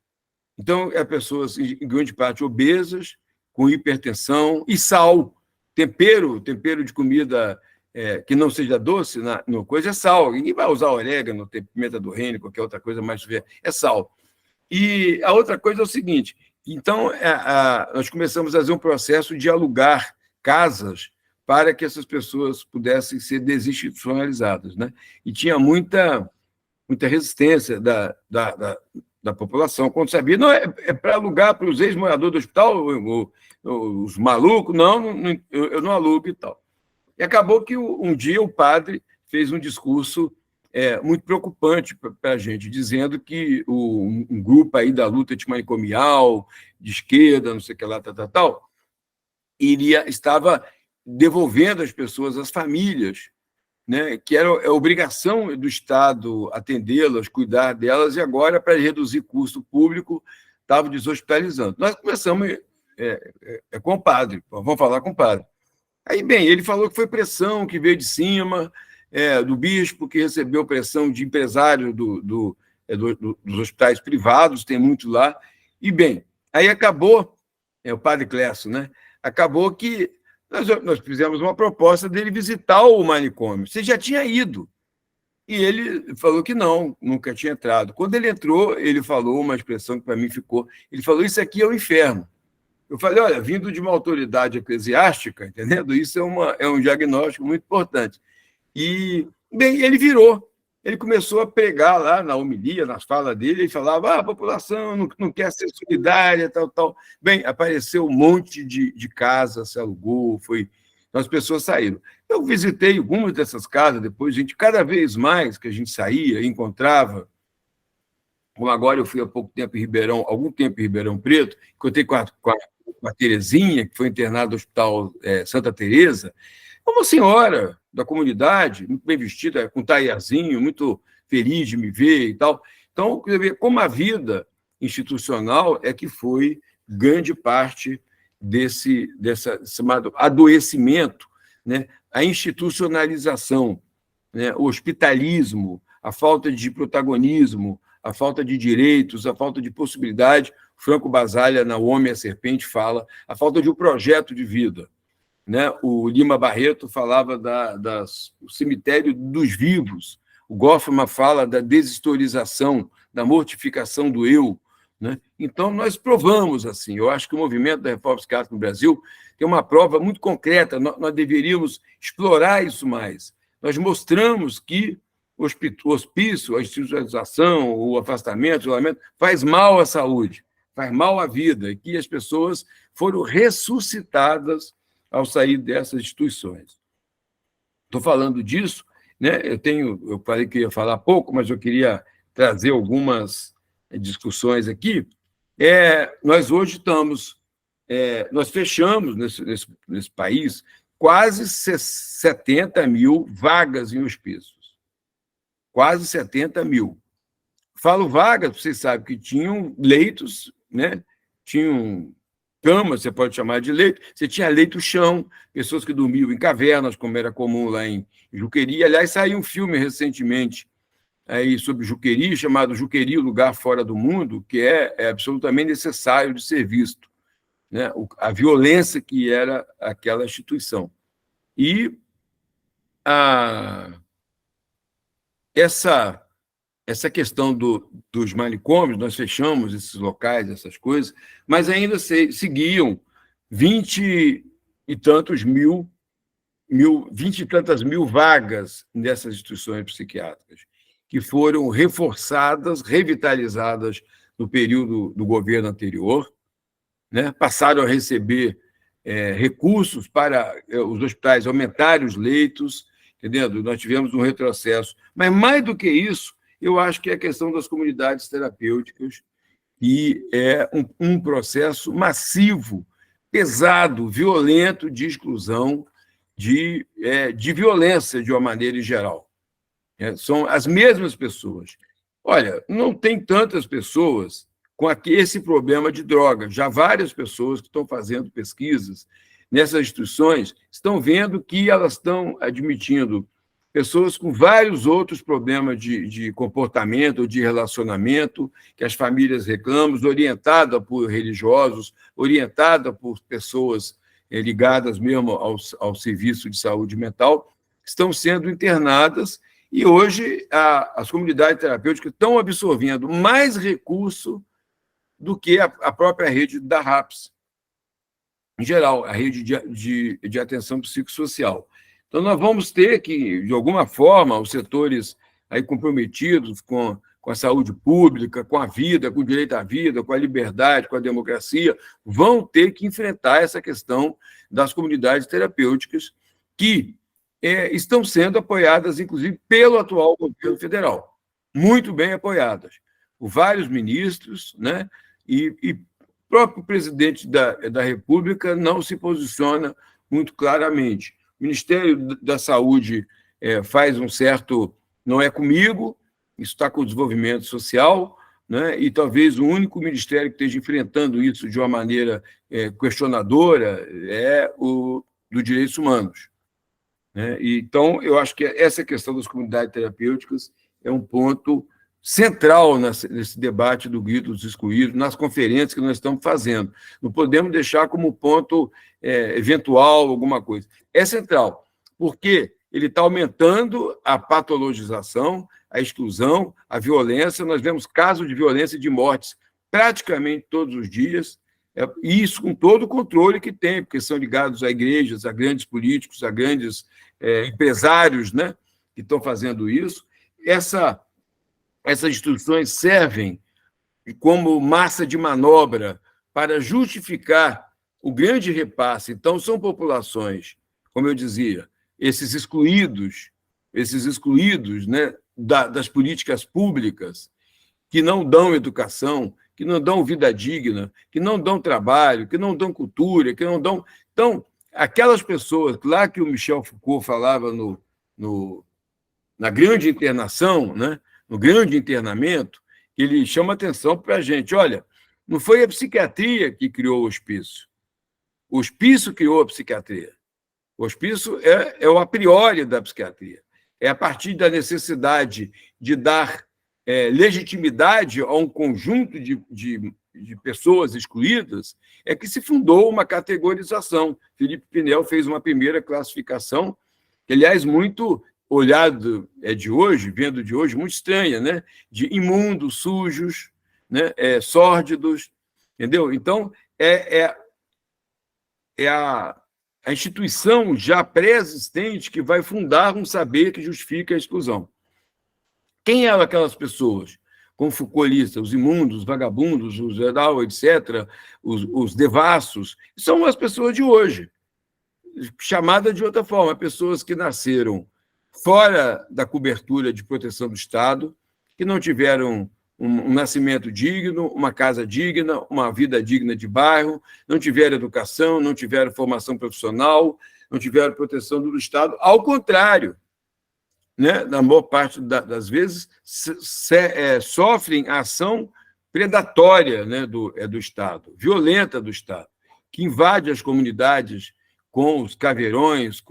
Então, pessoas, em grande parte, obesas, com hipertensão e sal. Tempero de comida que não seja doce, no coisa é sal. Ninguém vai usar orégano, pimenta do reino, qualquer outra coisa mais é sal. E a outra coisa é o seguinte, então, nós começamos a fazer um processo de alugar casas para que essas pessoas pudessem ser desinstitucionalizadas, né? E tinha muita resistência da população. Quando sabia, não, é para alugar para os ex-moradores do hospital, os malucos, não, eu não alugo e tal. E acabou que um dia o padre fez um discurso muito preocupante para a gente, dizendo que um grupo aí da luta antimanicomial, de esquerda, não sei o que lá, tal, estava devolvendo as pessoas, as famílias, né, que era a obrigação do Estado atendê-las, cuidar delas, e agora, para reduzir custo público, estavam deshospitalizando. Nós começamos com o padre, vamos falar com o padre. Aí, bem, ele falou que foi pressão que veio de cima, do bispo, que recebeu pressão de empresário dos hospitais privados, tem muito lá, e, bem, aí acabou, o padre Clécio, né? Acabou que nós fizemos uma proposta dele visitar o manicômio. Você já tinha ido. E ele falou que não, nunca tinha entrado. Quando ele entrou, ele falou uma expressão que para mim ficou, ele falou, isso aqui é o inferno. Eu falei, olha, vindo de uma autoridade eclesiástica, entendendo? Isso é um diagnóstico muito importante. E, bem, ele virou. Ele começou a pregar lá na homilia, nas falas dele, ele falava, a população não quer ser solidária, tal. Bem, apareceu um monte de casas, se alugou, então as pessoas saíram. Eu visitei algumas dessas casas, depois, cada vez mais que a gente saía, encontrava, como agora eu fui há algum tempo em Ribeirão Preto, encontrei com a Terezinha, que foi internada no Hospital Santa Teresa, uma senhora da comunidade, muito bem vestida, com taiazinho, muito feliz de me ver e tal. Então, como a vida institucional é que foi grande parte desse chamado adoecimento, né? A institucionalização, né? O hospitalismo, a falta de protagonismo, a falta de direitos, a falta de possibilidade. Franco Basaglia, na O Homem e a Serpente, fala a falta de um projeto de vida. Né? O Lima Barreto falava do cemitério dos vivos, o Goffman fala da deshistorização, da mortificação do eu. Né? Então, nós provamos assim. Eu acho que o movimento da reforma psiquiátrica no Brasil tem uma prova muito concreta, nós deveríamos explorar isso mais. Nós mostramos que o hospício, a institucionalização, o afastamento, o isolamento, faz mal à saúde, faz mal à vida, e que as pessoas foram ressuscitadas ao sair dessas instituições. Estou falando disso, né? Eu falei que ia falar pouco, mas eu queria trazer algumas discussões aqui. Nós hoje nós fechamos nesse país quase 70 mil vagas em hospícios. Quase 70 mil. Falo vagas, vocês sabem que tinham leitos, né? Tinham cama, você pode chamar de leito, você tinha leito-chão, pessoas que dormiam em cavernas, como era comum lá em Juqueri. Aliás, saiu um filme recentemente aí sobre Juqueri, chamado Juqueri, o Lugar Fora do Mundo, que é absolutamente necessário de ser visto, né? A violência que era aquela instituição. E essa questão dos manicômios, nós fechamos esses locais, essas coisas, mas ainda seguiam 20 e tantas mil vagas nessas instituições psiquiátricas, que foram reforçadas, revitalizadas no período do governo anterior, né? Passaram a receber recursos para os hospitais aumentarem os leitos, entendendo? Nós tivemos um retrocesso. Mas, mais do que isso, eu acho que é a questão das comunidades terapêuticas, que é um processo massivo, pesado, violento de exclusão, de violência, de uma maneira geral. São as mesmas pessoas. Olha, não tem tantas pessoas com esse problema de droga. Já várias pessoas que estão fazendo pesquisas nessas instituições estão vendo que elas estão admitindo pessoas com vários outros problemas de comportamento, de relacionamento, que as famílias reclamam, orientada por religiosos, orientada por pessoas ligadas mesmo ao serviço de saúde mental, estão sendo internadas, e hoje as comunidades terapêuticas estão absorvendo mais recurso do que a própria rede da RAPS, em geral, a rede de atenção psicossocial. Então, nós vamos ter que, de alguma forma, os setores aí comprometidos com a saúde pública, com a vida, com o direito à vida, com a liberdade, com a democracia, vão ter que enfrentar essa questão das comunidades terapêuticas que estão sendo apoiadas, inclusive, pelo atual governo federal. Muito bem apoiadas, por vários ministros, né? E o próprio presidente da República não se posiciona muito claramente. O Ministério da Saúde faz um certo... Não é comigo, isso está com o desenvolvimento social, né? E talvez o único ministério que esteja enfrentando isso de uma maneira questionadora é o do Direitos Humanos. Né? Então, eu acho que essa questão das comunidades terapêuticas é um ponto central nesse debate do grito dos excluídos, nas conferências que nós estamos fazendo. Não podemos deixar como ponto eventual alguma coisa. É central, porque ele está aumentando a patologização, a exclusão, a violência. Nós vemos casos de violência e de mortes praticamente todos os dias, e isso com todo o controle que tem, porque são ligados a igrejas, a grandes políticos, a grandes empresários, né, que estão fazendo isso. Essas instituições servem como massa de manobra para justificar o grande repasse. Então, são populações, como eu dizia, esses excluídos, né, das políticas públicas, que não dão educação, que não dão vida digna, que não dão trabalho, que não dão cultura, que não dão... Então, aquelas pessoas, lá que o Michel Foucault falava na grande internação, né, no grande internamento, ele chama atenção para a gente. Olha, não foi a psiquiatria que criou o hospício. O hospício criou a psiquiatria. O hospício é o a priori da psiquiatria. É a partir da necessidade de dar legitimidade a um conjunto de pessoas excluídas é que se fundou uma categorização. Felipe Pinel fez uma primeira classificação, que, aliás, muito olhado de hoje, vendo de hoje, muito estranha, né? De imundos, sujos, né? Sórdidos, entendeu? Então, a instituição já pré-existente que vai fundar um saber que justifica a exclusão. Quem eram aquelas pessoas? Como Foucault lista, os imundos, os vagabundos, os geral, etc., os devassos, são as pessoas de hoje, chamadas de outra forma, pessoas que nasceram fora da cobertura de proteção do Estado, que não tiveram um nascimento digno, uma casa digna, uma vida digna de bairro, não tiveram educação, não tiveram formação profissional, não tiveram proteção do Estado. Ao contrário, né, na maior parte das vezes, sofrem a ação predatória, né, do Estado, violenta do Estado, que invade as comunidades com os caveirões,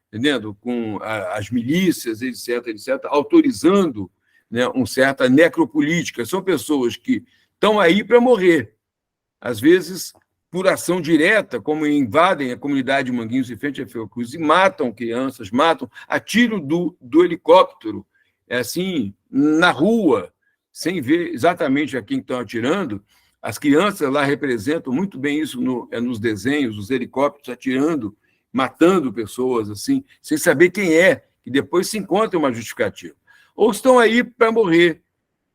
entendendo? Com as milícias, etc., autorizando, né, uma certa necropolítica. São pessoas que estão aí para morrer, às vezes por ação direta, como invadem a comunidade de Manguinhos e frente a Fiocruz e matam crianças, matam a tiro do helicóptero, assim, na rua, sem ver exatamente a quem estão atirando. As crianças lá representam muito bem isso nos desenhos, os helicópteros atirando, matando pessoas, assim, sem saber quem é, que depois se encontra uma justificativa. Ou estão aí para morrer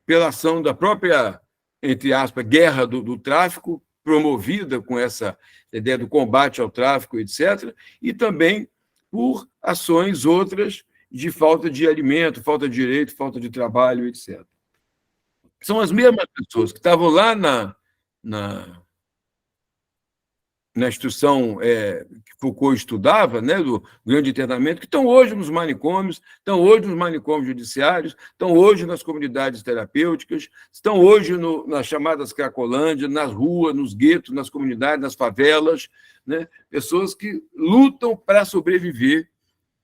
pela ação da própria, entre aspas, guerra do tráfico, promovida com essa ideia do combate ao tráfico, etc., e também por ações outras de falta de alimento, falta de direito, falta de trabalho, etc. São as mesmas pessoas que estavam lá na instituição que Foucault estudava, né, do grande internamento, que estão hoje nos manicômios, estão hoje nos manicômios judiciários, estão hoje nas comunidades terapêuticas, estão hoje nas chamadas Cracolândia, nas ruas, nos guetos, nas comunidades, nas favelas, né, pessoas que lutam para sobreviver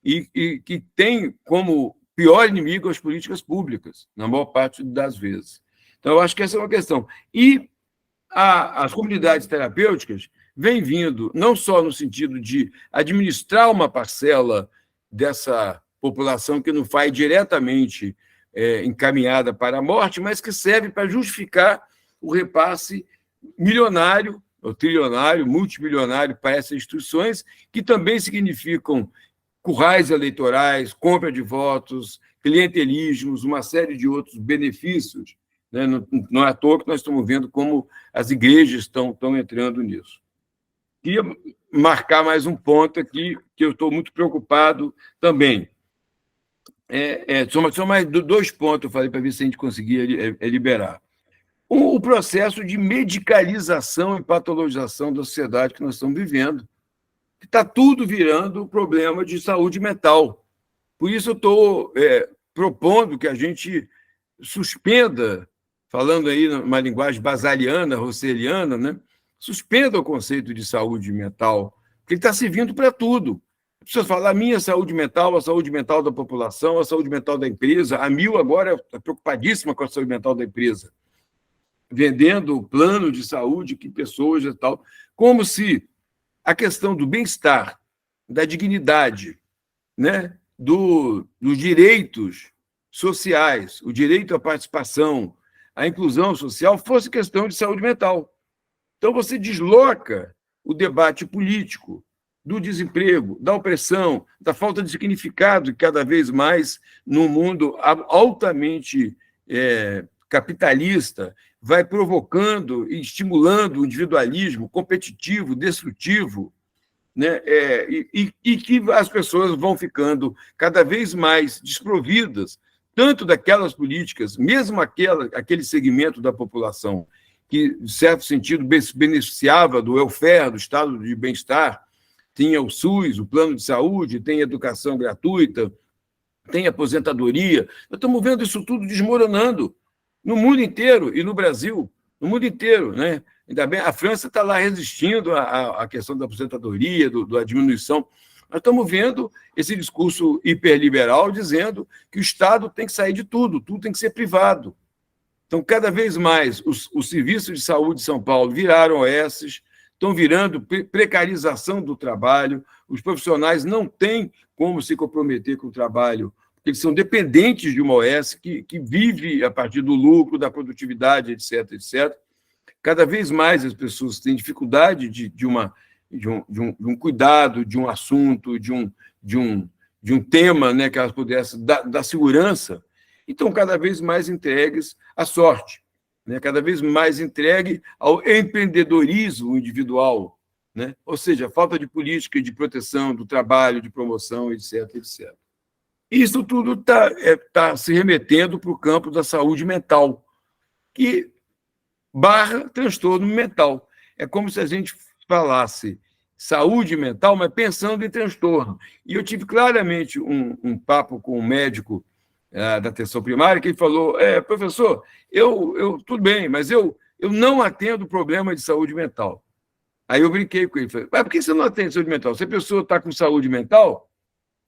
e que têm como pior inimigo as políticas públicas, na maior parte das vezes. Então, eu acho que essa é uma questão. E as comunidades terapêuticas vêm vindo, não só no sentido de administrar uma parcela dessa população que não vai diretamente encaminhada para a morte, mas que serve para justificar o repasse milionário, ou trilionário, multimilionário para essas instituições, que também significam currais eleitorais, compra de votos, clientelismos, uma série de outros benefícios, né? Não é à toa que nós estamos vendo como as igrejas estão entrando nisso. Queria marcar mais um ponto aqui, que eu estou muito preocupado também. São mais 2 pontos, eu falei, para ver se a gente conseguia liberar. O processo de medicalização e patologização da sociedade que nós estamos vivendo, que está tudo virando problema de saúde mental. Por isso, eu estou propondo que a gente suspenda, falando aí numa linguagem basaliana, rosseliana, né? Suspenda o conceito de saúde mental, porque ele está servindo para tudo. Precisa falar a minha saúde mental, a saúde mental da população, a saúde mental da empresa. A Mil agora está preocupadíssima com a saúde mental da empresa, vendendo o plano de saúde que pessoas e tal, como se a questão do bem-estar, da dignidade, né, dos direitos sociais, o direito à participação, à inclusão social, fosse questão de saúde mental. Então, você desloca o debate político do desemprego, da opressão, da falta de significado, cada vez mais, num mundo altamente capitalista, vai provocando e estimulando o individualismo competitivo, destrutivo, né? E que as pessoas vão ficando cada vez mais desprovidas, tanto daquelas políticas, mesmo aquele segmento da população que, em certo sentido, se beneficiava do welfare, do estado de bem-estar, tinha o SUS, o plano de saúde, tem educação gratuita, tem aposentadoria. Nós estamos vendo isso tudo desmoronando no mundo inteiro e no Brasil, no mundo inteiro, né? Ainda bem, a França está lá resistindo à questão da aposentadoria, da diminuição. Nós estamos vendo esse discurso hiperliberal dizendo que o Estado tem que sair de tudo tem que ser privado. Então, cada vez mais, os serviços de saúde de São Paulo viraram OSs, estão virando precarização do trabalho, os profissionais não têm como se comprometer com o trabalho, porque eles são dependentes de uma OS que vive a partir do lucro, da produtividade, etc., etc. Cada vez mais as pessoas têm dificuldade de um cuidado, de um assunto, de um tema, né, que elas pudessem dar segurança. Então, cada vez mais entregues à sorte, né, cada vez mais entregue ao empreendedorismo individual, né? Ou seja, a falta de política de proteção do trabalho, de promoção, etc., etc. Isso tudo está se remetendo para o campo da saúde mental, que barra transtorno mental. É como se a gente falasse saúde mental, mas pensando em transtorno. E eu tive claramente um papo com um médico da atenção primária, que ele falou, professor, tudo bem, mas eu não atendo problema de saúde mental. Aí eu brinquei com ele, falei, mas por que você não atende saúde mental? Se a pessoa está com saúde mental,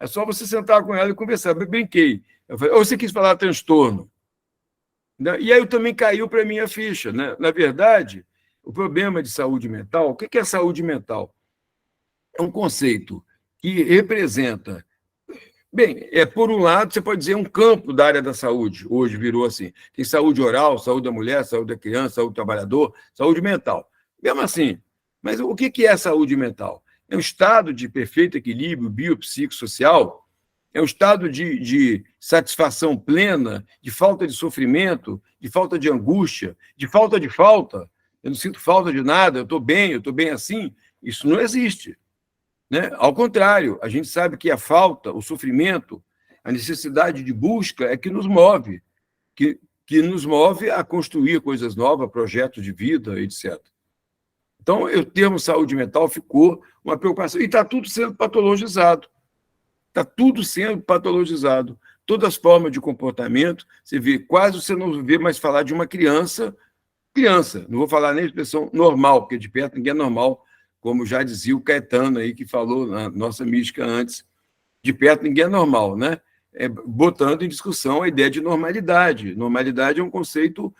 é só você sentar com ela e conversar. Eu brinquei. Eu falei, ou você quis falar transtorno? E aí eu também caiu para a minha ficha, né? Na verdade, o problema de saúde mental, o que é saúde mental? É um conceito que representa... Bem, por um lado, você pode dizer um campo da área da saúde, hoje virou assim. Tem saúde oral, saúde da mulher, saúde da criança, saúde do trabalhador, saúde mental. Mesmo assim, mas o que é saúde mental? É um estado de perfeito equilíbrio biopsicossocial, é um estado de satisfação plena, de falta de sofrimento, de falta de angústia, de falta de falta. Eu não sinto falta de nada, eu estou bem assim. Isso não existe. Né? Ao contrário, a gente sabe que a falta, o sofrimento, a necessidade de busca é que nos move, que nos move a construir coisas novas, projetos de vida, etc. Então, o termo saúde mental ficou uma preocupação. E está tudo sendo patologizado. Está tudo sendo patologizado. Todas as formas de comportamento, você vê, quase você não vê mais falar de uma criança, não vou falar nem de expressão normal, porque de perto ninguém é normal, como já dizia o Caetano aí, que falou na nossa mística antes, de perto ninguém é normal, né? Botando em discussão a ideia de normalidade. Normalidade é um conceito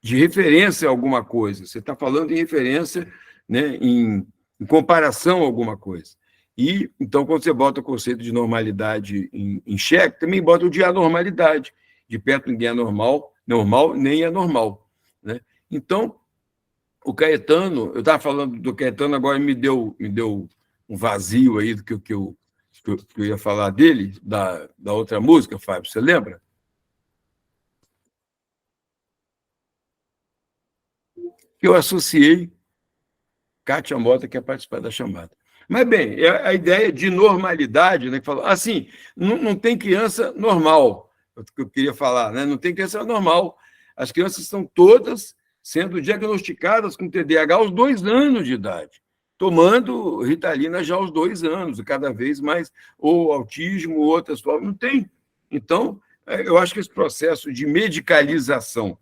de referência a alguma coisa. Você está falando em referência, né, em comparação a alguma coisa. E, então, quando você bota o conceito de normalidade em xeque, também bota o de anormalidade. De perto ninguém é normal, nem é normal. Né? Então, o Caetano, eu estava falando do Caetano, agora me deu um vazio aí do que eu ia falar dele, da outra música, Fábio, você lembra? Que eu associei Kátia Mota, que ia participar da chamada. Mas, bem, a ideia de normalidade, né, que falou, assim, não tem criança normal, é o que eu queria falar, né? Não tem criança normal. As crianças estão todas sendo diagnosticadas com TDAH aos 2 anos de idade, tomando Ritalina já aos 2 anos, e cada vez mais, ou autismo, ou outras formas, não tem. Então, eu acho que esse processo de medicalização,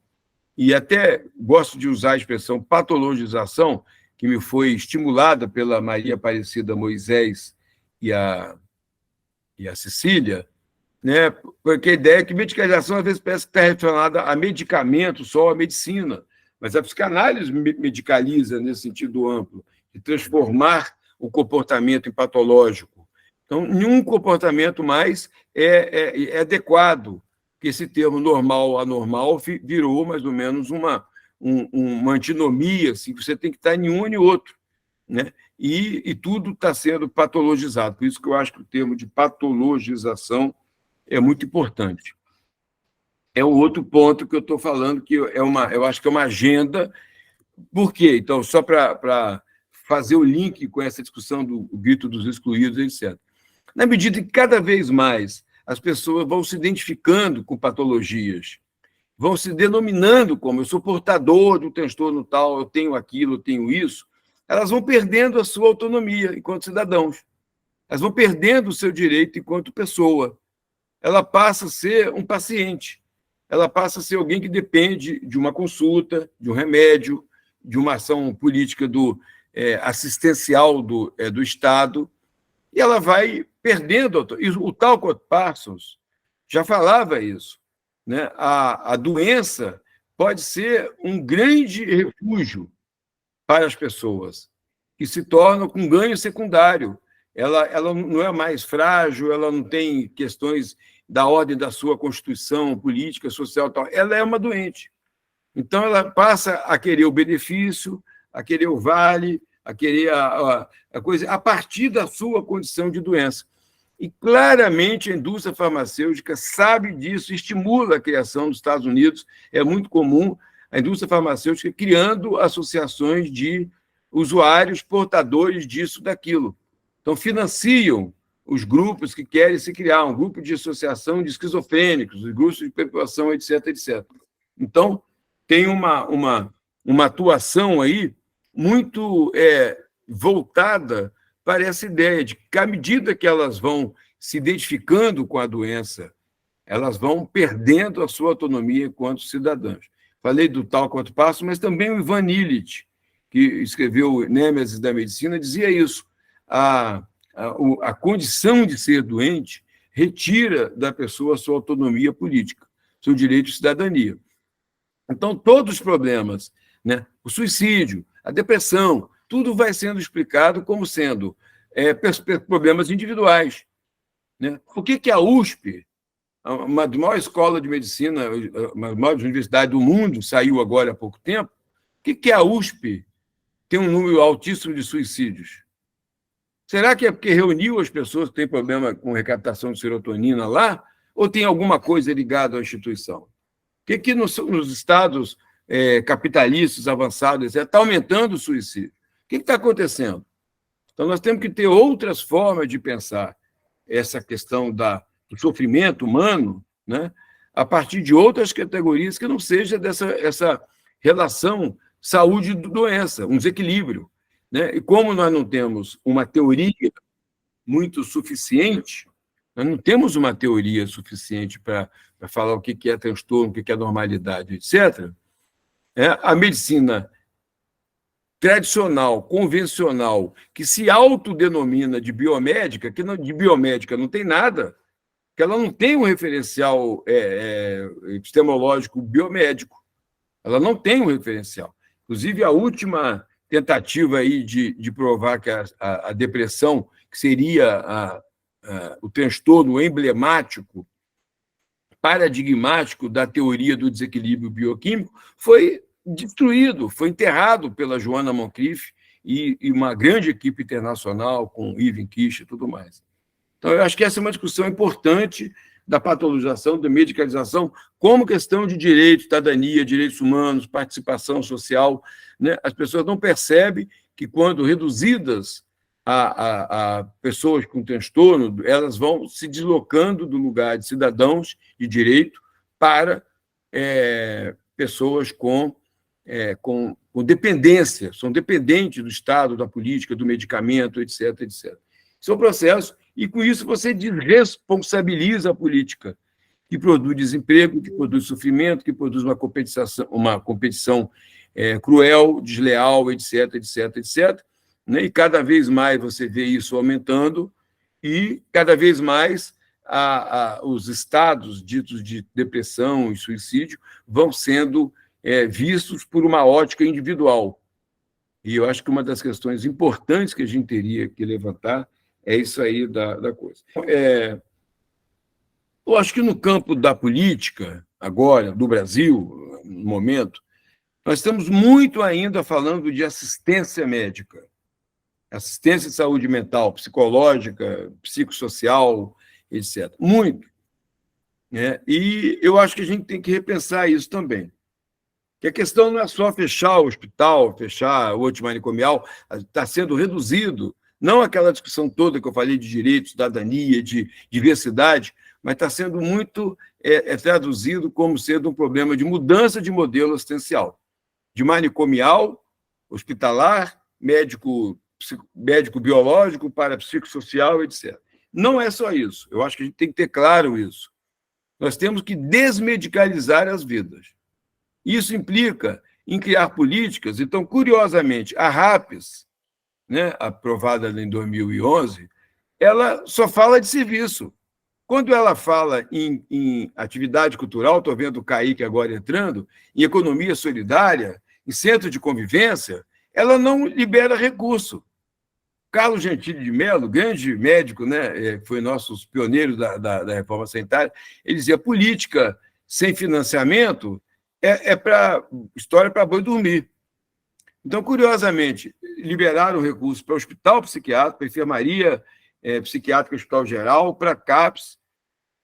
e até gosto de usar a expressão patologização, que me foi estimulada pela Maria Aparecida Moisés e a Cecília, né? Porque a ideia é que medicalização, às vezes, parece que está relacionada a medicamento, só a medicina, mas a psicanálise medicaliza nesse sentido amplo, de transformar o comportamento em patológico. Então, nenhum comportamento mais é adequado, que esse termo normal, anormal, virou mais ou menos uma antinomia, assim, que você tem que estar em um e outro, né? E tudo está sendo patologizado. Por isso que eu acho que o termo de patologização é muito importante. É o outro ponto que eu estou falando, que eu acho que é uma agenda. Por quê? Então, só para fazer o link com essa discussão do grito dos excluídos, etc. Na medida que cada vez mais as pessoas vão se identificando com patologias, vão se denominando como eu sou portador de um transtorno tal, eu tenho aquilo, eu tenho isso, elas vão perdendo a sua autonomia enquanto cidadãos. Elas vão perdendo o seu direito enquanto pessoa. Ela passa a ser um paciente. Ela passa a ser alguém que depende de uma consulta, de um remédio, de uma ação política assistencial do Estado, e ela vai perdendo. O Talcott Parsons já falava isso. Né? A doença pode ser um grande refúgio para as pessoas, que se tornam com ganho secundário. Ela não é mais frágil, ela não tem questões da ordem da sua constituição, política, social, tal. Ela é uma doente. Então, ela passa a querer o benefício, a querer o vale, a querer a coisa, a partir da sua condição de doença. E, claramente, a indústria farmacêutica sabe disso, estimula a criação nos Estados Unidos. É muito comum a indústria farmacêutica criando associações de usuários portadores disso, daquilo. Então, financiam os grupos que querem se criar, um grupo de associação de esquizofrênicos, os grupos de população, etc., etc. Então, tem uma atuação aí muito voltada para essa ideia de que, à medida que elas vão se identificando com a doença, elas vão perdendo a sua autonomia enquanto cidadãs. Falei do Talcott Parsons, mas também o Ivan Illich, que escreveu Nêmesis da Medicina, dizia isso. A condição de ser doente retira da pessoa a sua autonomia política, seu direito de cidadania. Então, todos os problemas, né, o suicídio, a depressão, tudo vai sendo explicado como sendo problemas individuais. Né? Por que a USP, uma das maiores escolas de medicina, uma das maiores universidades do mundo, saiu agora há pouco tempo, por que a USP tem um número altíssimo de suicídios? Será que é porque reuniu as pessoas que têm problema com recaptação de serotonina lá, ou tem alguma coisa ligada à instituição? Por que nos estados capitalistas avançados está aumentando o suicídio? O que está acontecendo? Então, nós temos que ter outras formas de pensar essa questão do sofrimento humano, né, a partir de outras categorias que não seja relação saúde-doença, um desequilíbrio, né? E como nós não temos uma teoria muito suficiente, nós não temos uma teoria suficiente para falar o que é transtorno, o que é normalidade, etc., a medicina tradicional, convencional, que se autodenomina de biomédica, que de biomédica não tem nada, que ela não tem um referencial epistemológico biomédico, ela não tem um referencial. Inclusive, a última tentativa aí de provar que a depressão, que seria o transtorno emblemático, paradigmático da teoria do desequilíbrio bioquímico, foi destruído, foi enterrado pela Joanna Moncrief e uma grande equipe internacional, com Ivan Kish e tudo mais. Então, eu acho que essa é uma discussão importante da patologização, da medicalização, como questão de direito, cidadania, direitos humanos, participação social, né? As pessoas não percebem que, quando reduzidas a pessoas com transtorno, elas vão se deslocando do lugar de cidadãos de direito para pessoas com dependência, são dependentes do Estado, da política, do medicamento, etc., etc. Isso é um processo, e com isso você desresponsabiliza a política, que produz desemprego, que produz sofrimento, que produz uma competição cruel, desleal, etc., etc., etc., né? E cada vez mais você vê isso aumentando, e cada vez mais os estados ditos de depressão e suicídio vão sendo vistos por uma ótica individual. E eu acho que uma das questões importantes que a gente teria que levantar é isso aí da coisa. Eu acho que no campo da política, agora, do Brasil, no momento, nós estamos muito ainda falando de assistência médica, assistência de saúde mental, psicológica, psicossocial, etc. Muito. E eu acho que a gente tem que repensar isso também. Que a questão não é só fechar o hospital, fechar o antimanicomial, está sendo reduzido, não aquela discussão toda que eu falei de direito, cidadania, de diversidade, mas está sendo muito traduzido como sendo um problema de mudança de modelo assistencial, de manicomial, hospitalar, médico biológico para psicossocial, etc. Não é só isso. Eu acho que a gente tem que ter claro isso. Nós temos que desmedicalizar as vidas. Isso implica em criar políticas. Então, curiosamente, a RAPS, né, aprovada em 2011, ela só fala de serviço. Quando ela fala em atividade cultural, estou vendo o Kaique agora entrando, em economia solidária, em centro de convivência, ela não libera recurso. Carlos Gentili de Mello, grande médico, né, foi nosso pioneiro da reforma sanitária, ele dizia: política sem financiamento história para boi dormir. Então, curiosamente, liberaram recursos para o hospital psiquiátrico, para a enfermaria psiquiátrica, hospital geral, para CAPS,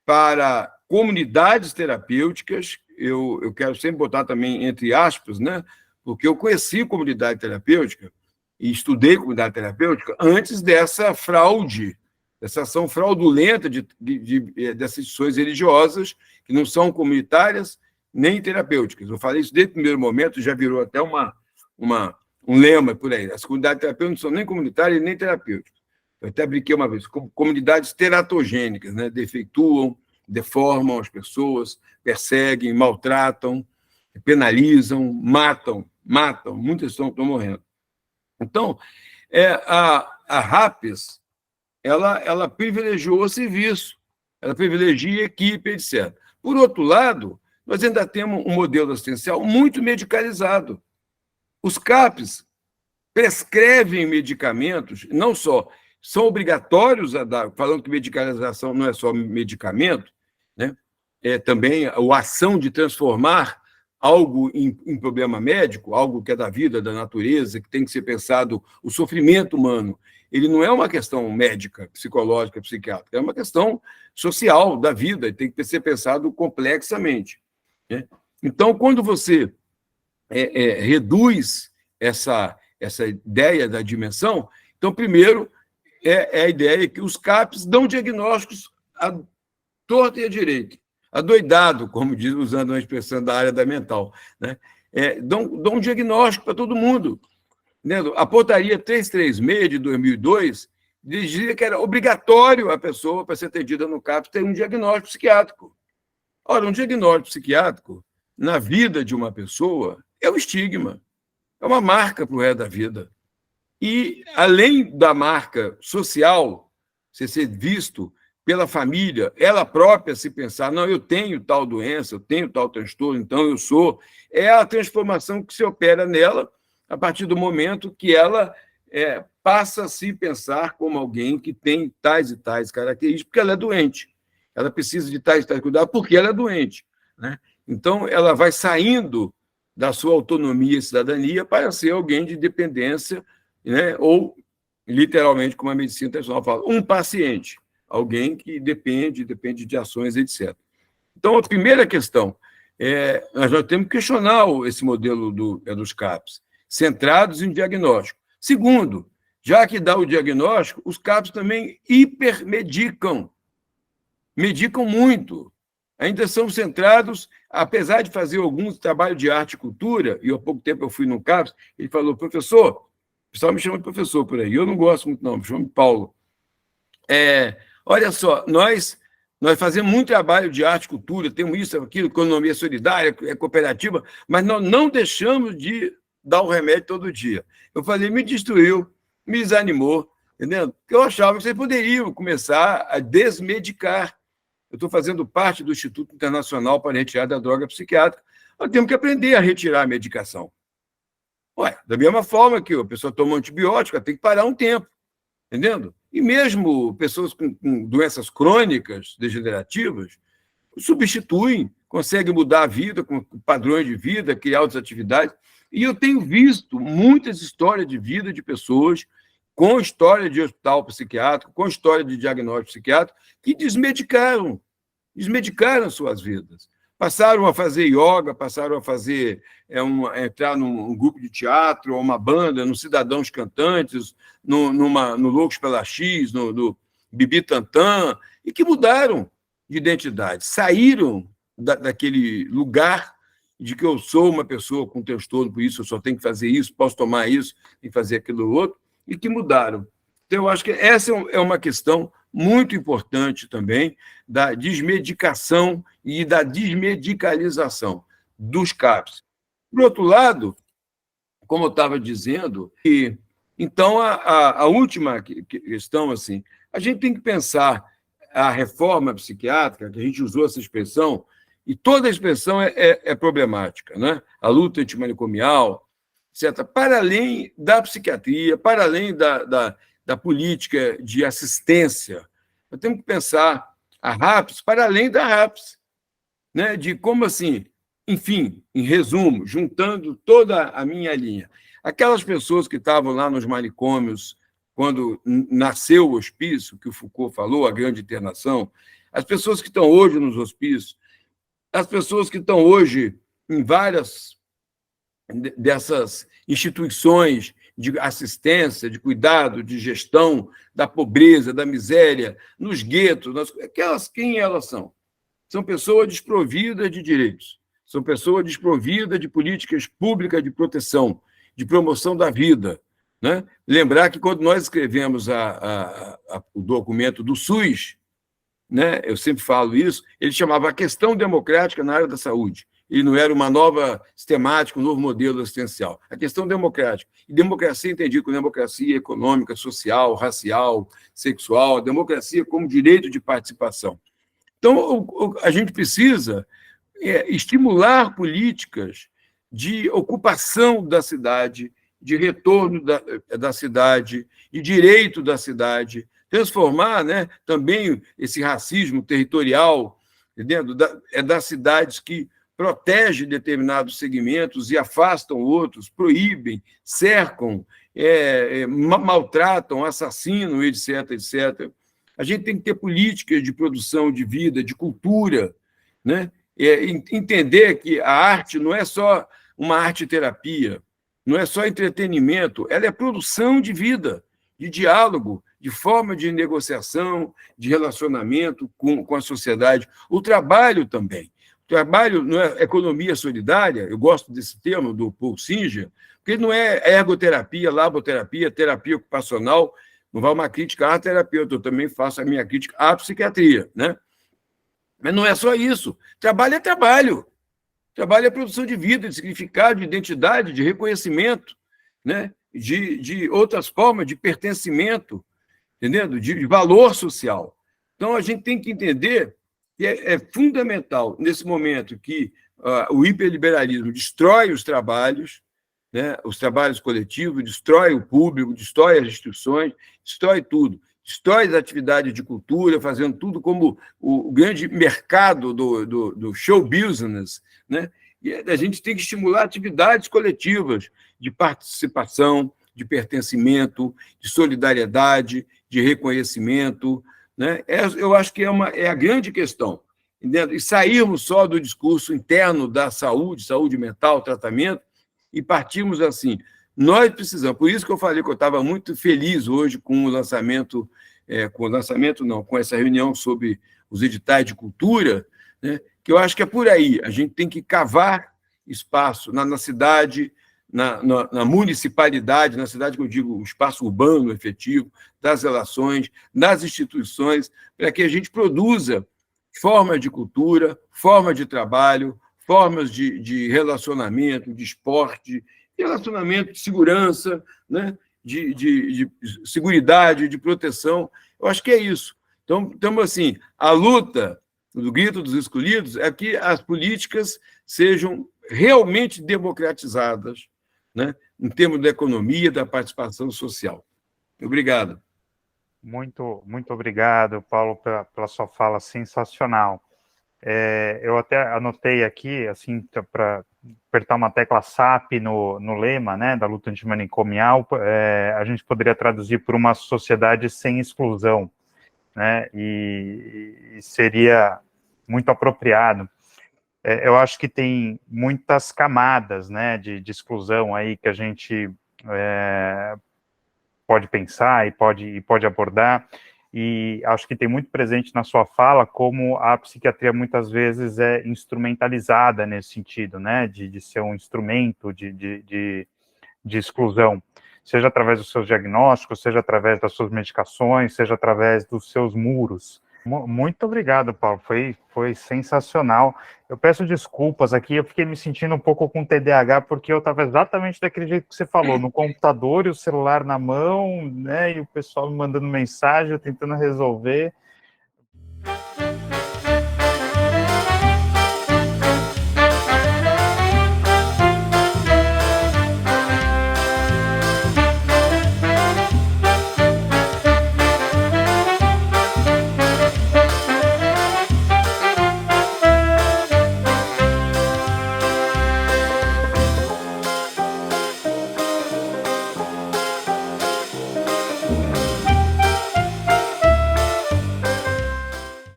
para comunidades terapêuticas. Eu quero sempre botar também entre aspas, né, porque eu conheci comunidade terapêutica e estudei comunidade terapêutica antes dessa fraude, dessa ação fraudulenta dessas instituições religiosas, que não são comunitárias nem terapêuticas. Eu falei isso desde o primeiro momento, já virou até um lema por aí. As comunidades terapêuticas não são nem comunitárias nem terapêuticas. Eu até brinquei uma vez, como comunidades teratogênicas, né? Defeituam, deformam as pessoas, perseguem, maltratam, penalizam, matam, muitas estão morrendo. Então, a RAPS, ela privilegiou o serviço, ela privilegia a equipe, etc. Por outro lado, nós ainda temos um modelo assistencial muito medicalizado. Os CAPs prescrevem medicamentos, não só são obrigatórios a dar, falando que medicalização não é só medicamento, né? É também a ação de transformar algo em problema médico, algo que é da vida, da natureza, que tem que ser pensado, o sofrimento humano, ele não é uma questão médica, psicológica, psiquiátrica, é uma questão social da vida, tem que ser pensado complexamente, né? Então, quando você reduz essa ideia da dimensão, então, primeiro, a ideia que os CAPs dão diagnósticos à torta e à direita, adoidado, como diz, usando uma expressão da área da mental, né? dão um diagnóstico para todo mundo. Entendeu? A portaria 336 de 2002 dizia que era obrigatório a pessoa, para ser atendida no CAPS, ter um diagnóstico psiquiátrico. Ora, um diagnóstico psiquiátrico, na vida de uma pessoa, é um estigma, é uma marca para o resto da vida. E, além da marca social, você ser visto pela família, ela própria se pensar, não, eu tenho tal doença, eu tenho tal transtorno, então eu sou, é a transformação que se opera nela a partir do momento que ela passa a se pensar como alguém que tem tais e tais características, porque ela é doente. Ela precisa de tais e tais cuidados porque ela é doente, né? Então, ela vai saindo da sua autonomia e cidadania para ser alguém de dependência, né? Ou, literalmente, como a medicina tradicional fala, um paciente, alguém que depende de ações, etc. Então, a primeira questão nós temos que questionar esse modelo dos CAPs, centrados em diagnóstico. Segundo, já que dá o diagnóstico, os CAPs também hipermedicam, medicam muito. Ainda são centrados, apesar de fazer alguns trabalhos de arte e cultura, e há pouco tempo eu fui no CAPS, ele falou, professor, o pessoal me chama de professor por aí, eu não gosto muito não, me chama de Paulo. Olha só, nós fazemos muito trabalho de arte e cultura, temos isso, aquilo, economia solidária, cooperativa, mas nós não deixamos de dar o remédio todo dia. Eu falei, me destruiu, me desanimou, entendeu? Porque eu achava que vocês poderiam começar a desmedicar. Eu estou fazendo parte do Instituto Internacional para a Retirada da Droga Psiquiátrica. Nós temos que aprender a retirar a medicação. Da mesma forma que a pessoa toma um antibiótico, ela tem que parar um tempo, entendendo? E mesmo pessoas com doenças crônicas, degenerativas, substituem, conseguem mudar a vida, com padrões de vida, criar outras atividades. E eu tenho visto muitas histórias de vida de pessoas com história de hospital psiquiátrico, com história de diagnóstico psiquiátrico, que desmedicaram suas vidas. Passaram a fazer yoga, passaram a fazer entrar num grupo de teatro, ou uma banda, no Cidadãos Cantantes, no Loucos pela X, no Bibi Tantã, e que mudaram de identidade, saíram daquele lugar de que eu sou uma pessoa com transtorno, por isso eu só tenho que fazer isso, posso tomar isso e fazer aquilo outro, e que mudaram. Então, eu acho que essa é uma questão muito importante também da desmedicação e da desmedicalização dos CAPs. Por outro lado, como eu estava dizendo, então, a última questão, assim, a gente tem que pensar a reforma psiquiátrica, que a gente usou essa expressão, e toda a expressão é problemática, né? A luta antimanicomial, etc., para além da psiquiatria, para além da política de assistência. Nós temos que pensar a RAPS para além da RAPS, né? De como assim, enfim, em resumo, juntando toda a minha linha, aquelas pessoas que estavam lá nos manicômios quando nasceu o hospício, que o Foucault falou, a grande internação, as pessoas que estão hoje nos hospícios, as pessoas que estão hoje em várias dessas instituições de assistência, de cuidado, de gestão da pobreza, da miséria, nos guetos, quem elas são? São pessoas desprovidas de direitos, são pessoas desprovidas de políticas públicas de proteção, de promoção da vida, né? Lembrar que quando nós escrevemos o documento do SUS, né, eu sempre falo isso, ele chamava a questão democrática na área da saúde. Ele não era uma nova sistemática, um novo modelo assistencial. A questão democrática. E democracia entendido como democracia econômica, social, racial, sexual, democracia como direito de participação. Então, a gente precisa estimular políticas de ocupação da cidade, de retorno da cidade, de direito da cidade, transformar, né, também esse racismo territorial dentro das cidades que protegem determinados segmentos e afastam outros, proíbem, cercam, maltratam, assassinam, etc., etc. A gente tem que ter políticas de produção de vida, de cultura, né? Entender que a arte não é só uma arte-terapia, não é só entretenimento, ela é produção de vida, de diálogo, de forma de negociação, de relacionamento com a sociedade. O trabalho também. Trabalho não é economia solidária, eu gosto desse termo do Paul Singer, porque não é ergoterapia, laboterapia, terapia ocupacional, não vai uma crítica à terapeuta, eu também faço a minha crítica à psiquiatria, né? Mas não é só isso. Trabalho é trabalho. Trabalho é produção de vida, de significado, de identidade, de reconhecimento, né? De outras formas de pertencimento, entendendo? De valor social. Então, a gente tem que entender que é fundamental, nesse momento, que o hiperliberalismo destrói os trabalhos, né? Os trabalhos coletivos, destrói o público, destrói as instituições, destrói tudo. Destrói as atividades de cultura, fazendo tudo como o grande mercado do show business, né? E a gente tem que estimular atividades coletivas de participação, de pertencimento, de solidariedade, de reconhecimento, né? Eu acho que é a grande questão, entendeu? E sairmos só do discurso interno da saúde mental, tratamento, e partirmos assim. Nós precisamos, por isso que eu falei que eu estava muito feliz hoje com o lançamento, com essa reunião sobre os editais de cultura, né? Que eu acho que é por aí, a gente tem que cavar espaço na cidade, na municipalidade, na cidade que eu digo, o espaço urbano efetivo, das relações, nas instituições, para que a gente produza formas de cultura, formas de trabalho, formas de relacionamento, de esporte, relacionamento de segurança, né? de seguridade, de proteção. Eu acho que é isso. Então, assim, a luta do grito dos excluídos é que as políticas sejam realmente democratizadas, né? Em termos da economia, da participação social. Obrigado. Muito obrigado, Paulo, pela sua fala sensacional. Eu até anotei aqui, assim, para apertar uma tecla SAP no lema, né, da luta antimanicomial, a gente poderia traduzir por uma sociedade sem exclusão, né, e seria muito apropriado. Eu acho que tem muitas camadas, né, de exclusão aí que a gente pode pensar e pode abordar, e acho que tem muito presente na sua fala como a psiquiatria muitas vezes é instrumentalizada nesse sentido, né, de ser um instrumento de exclusão, seja através dos seus diagnósticos, seja através das suas medicações, seja através dos seus muros. Muito obrigado, Paulo, foi sensacional. Eu peço desculpas aqui, eu fiquei me sentindo um pouco com TDAH, porque eu estava exatamente daquele jeito que você falou, no computador e o celular na mão, né, e o pessoal me mandando mensagem, eu tentando resolver,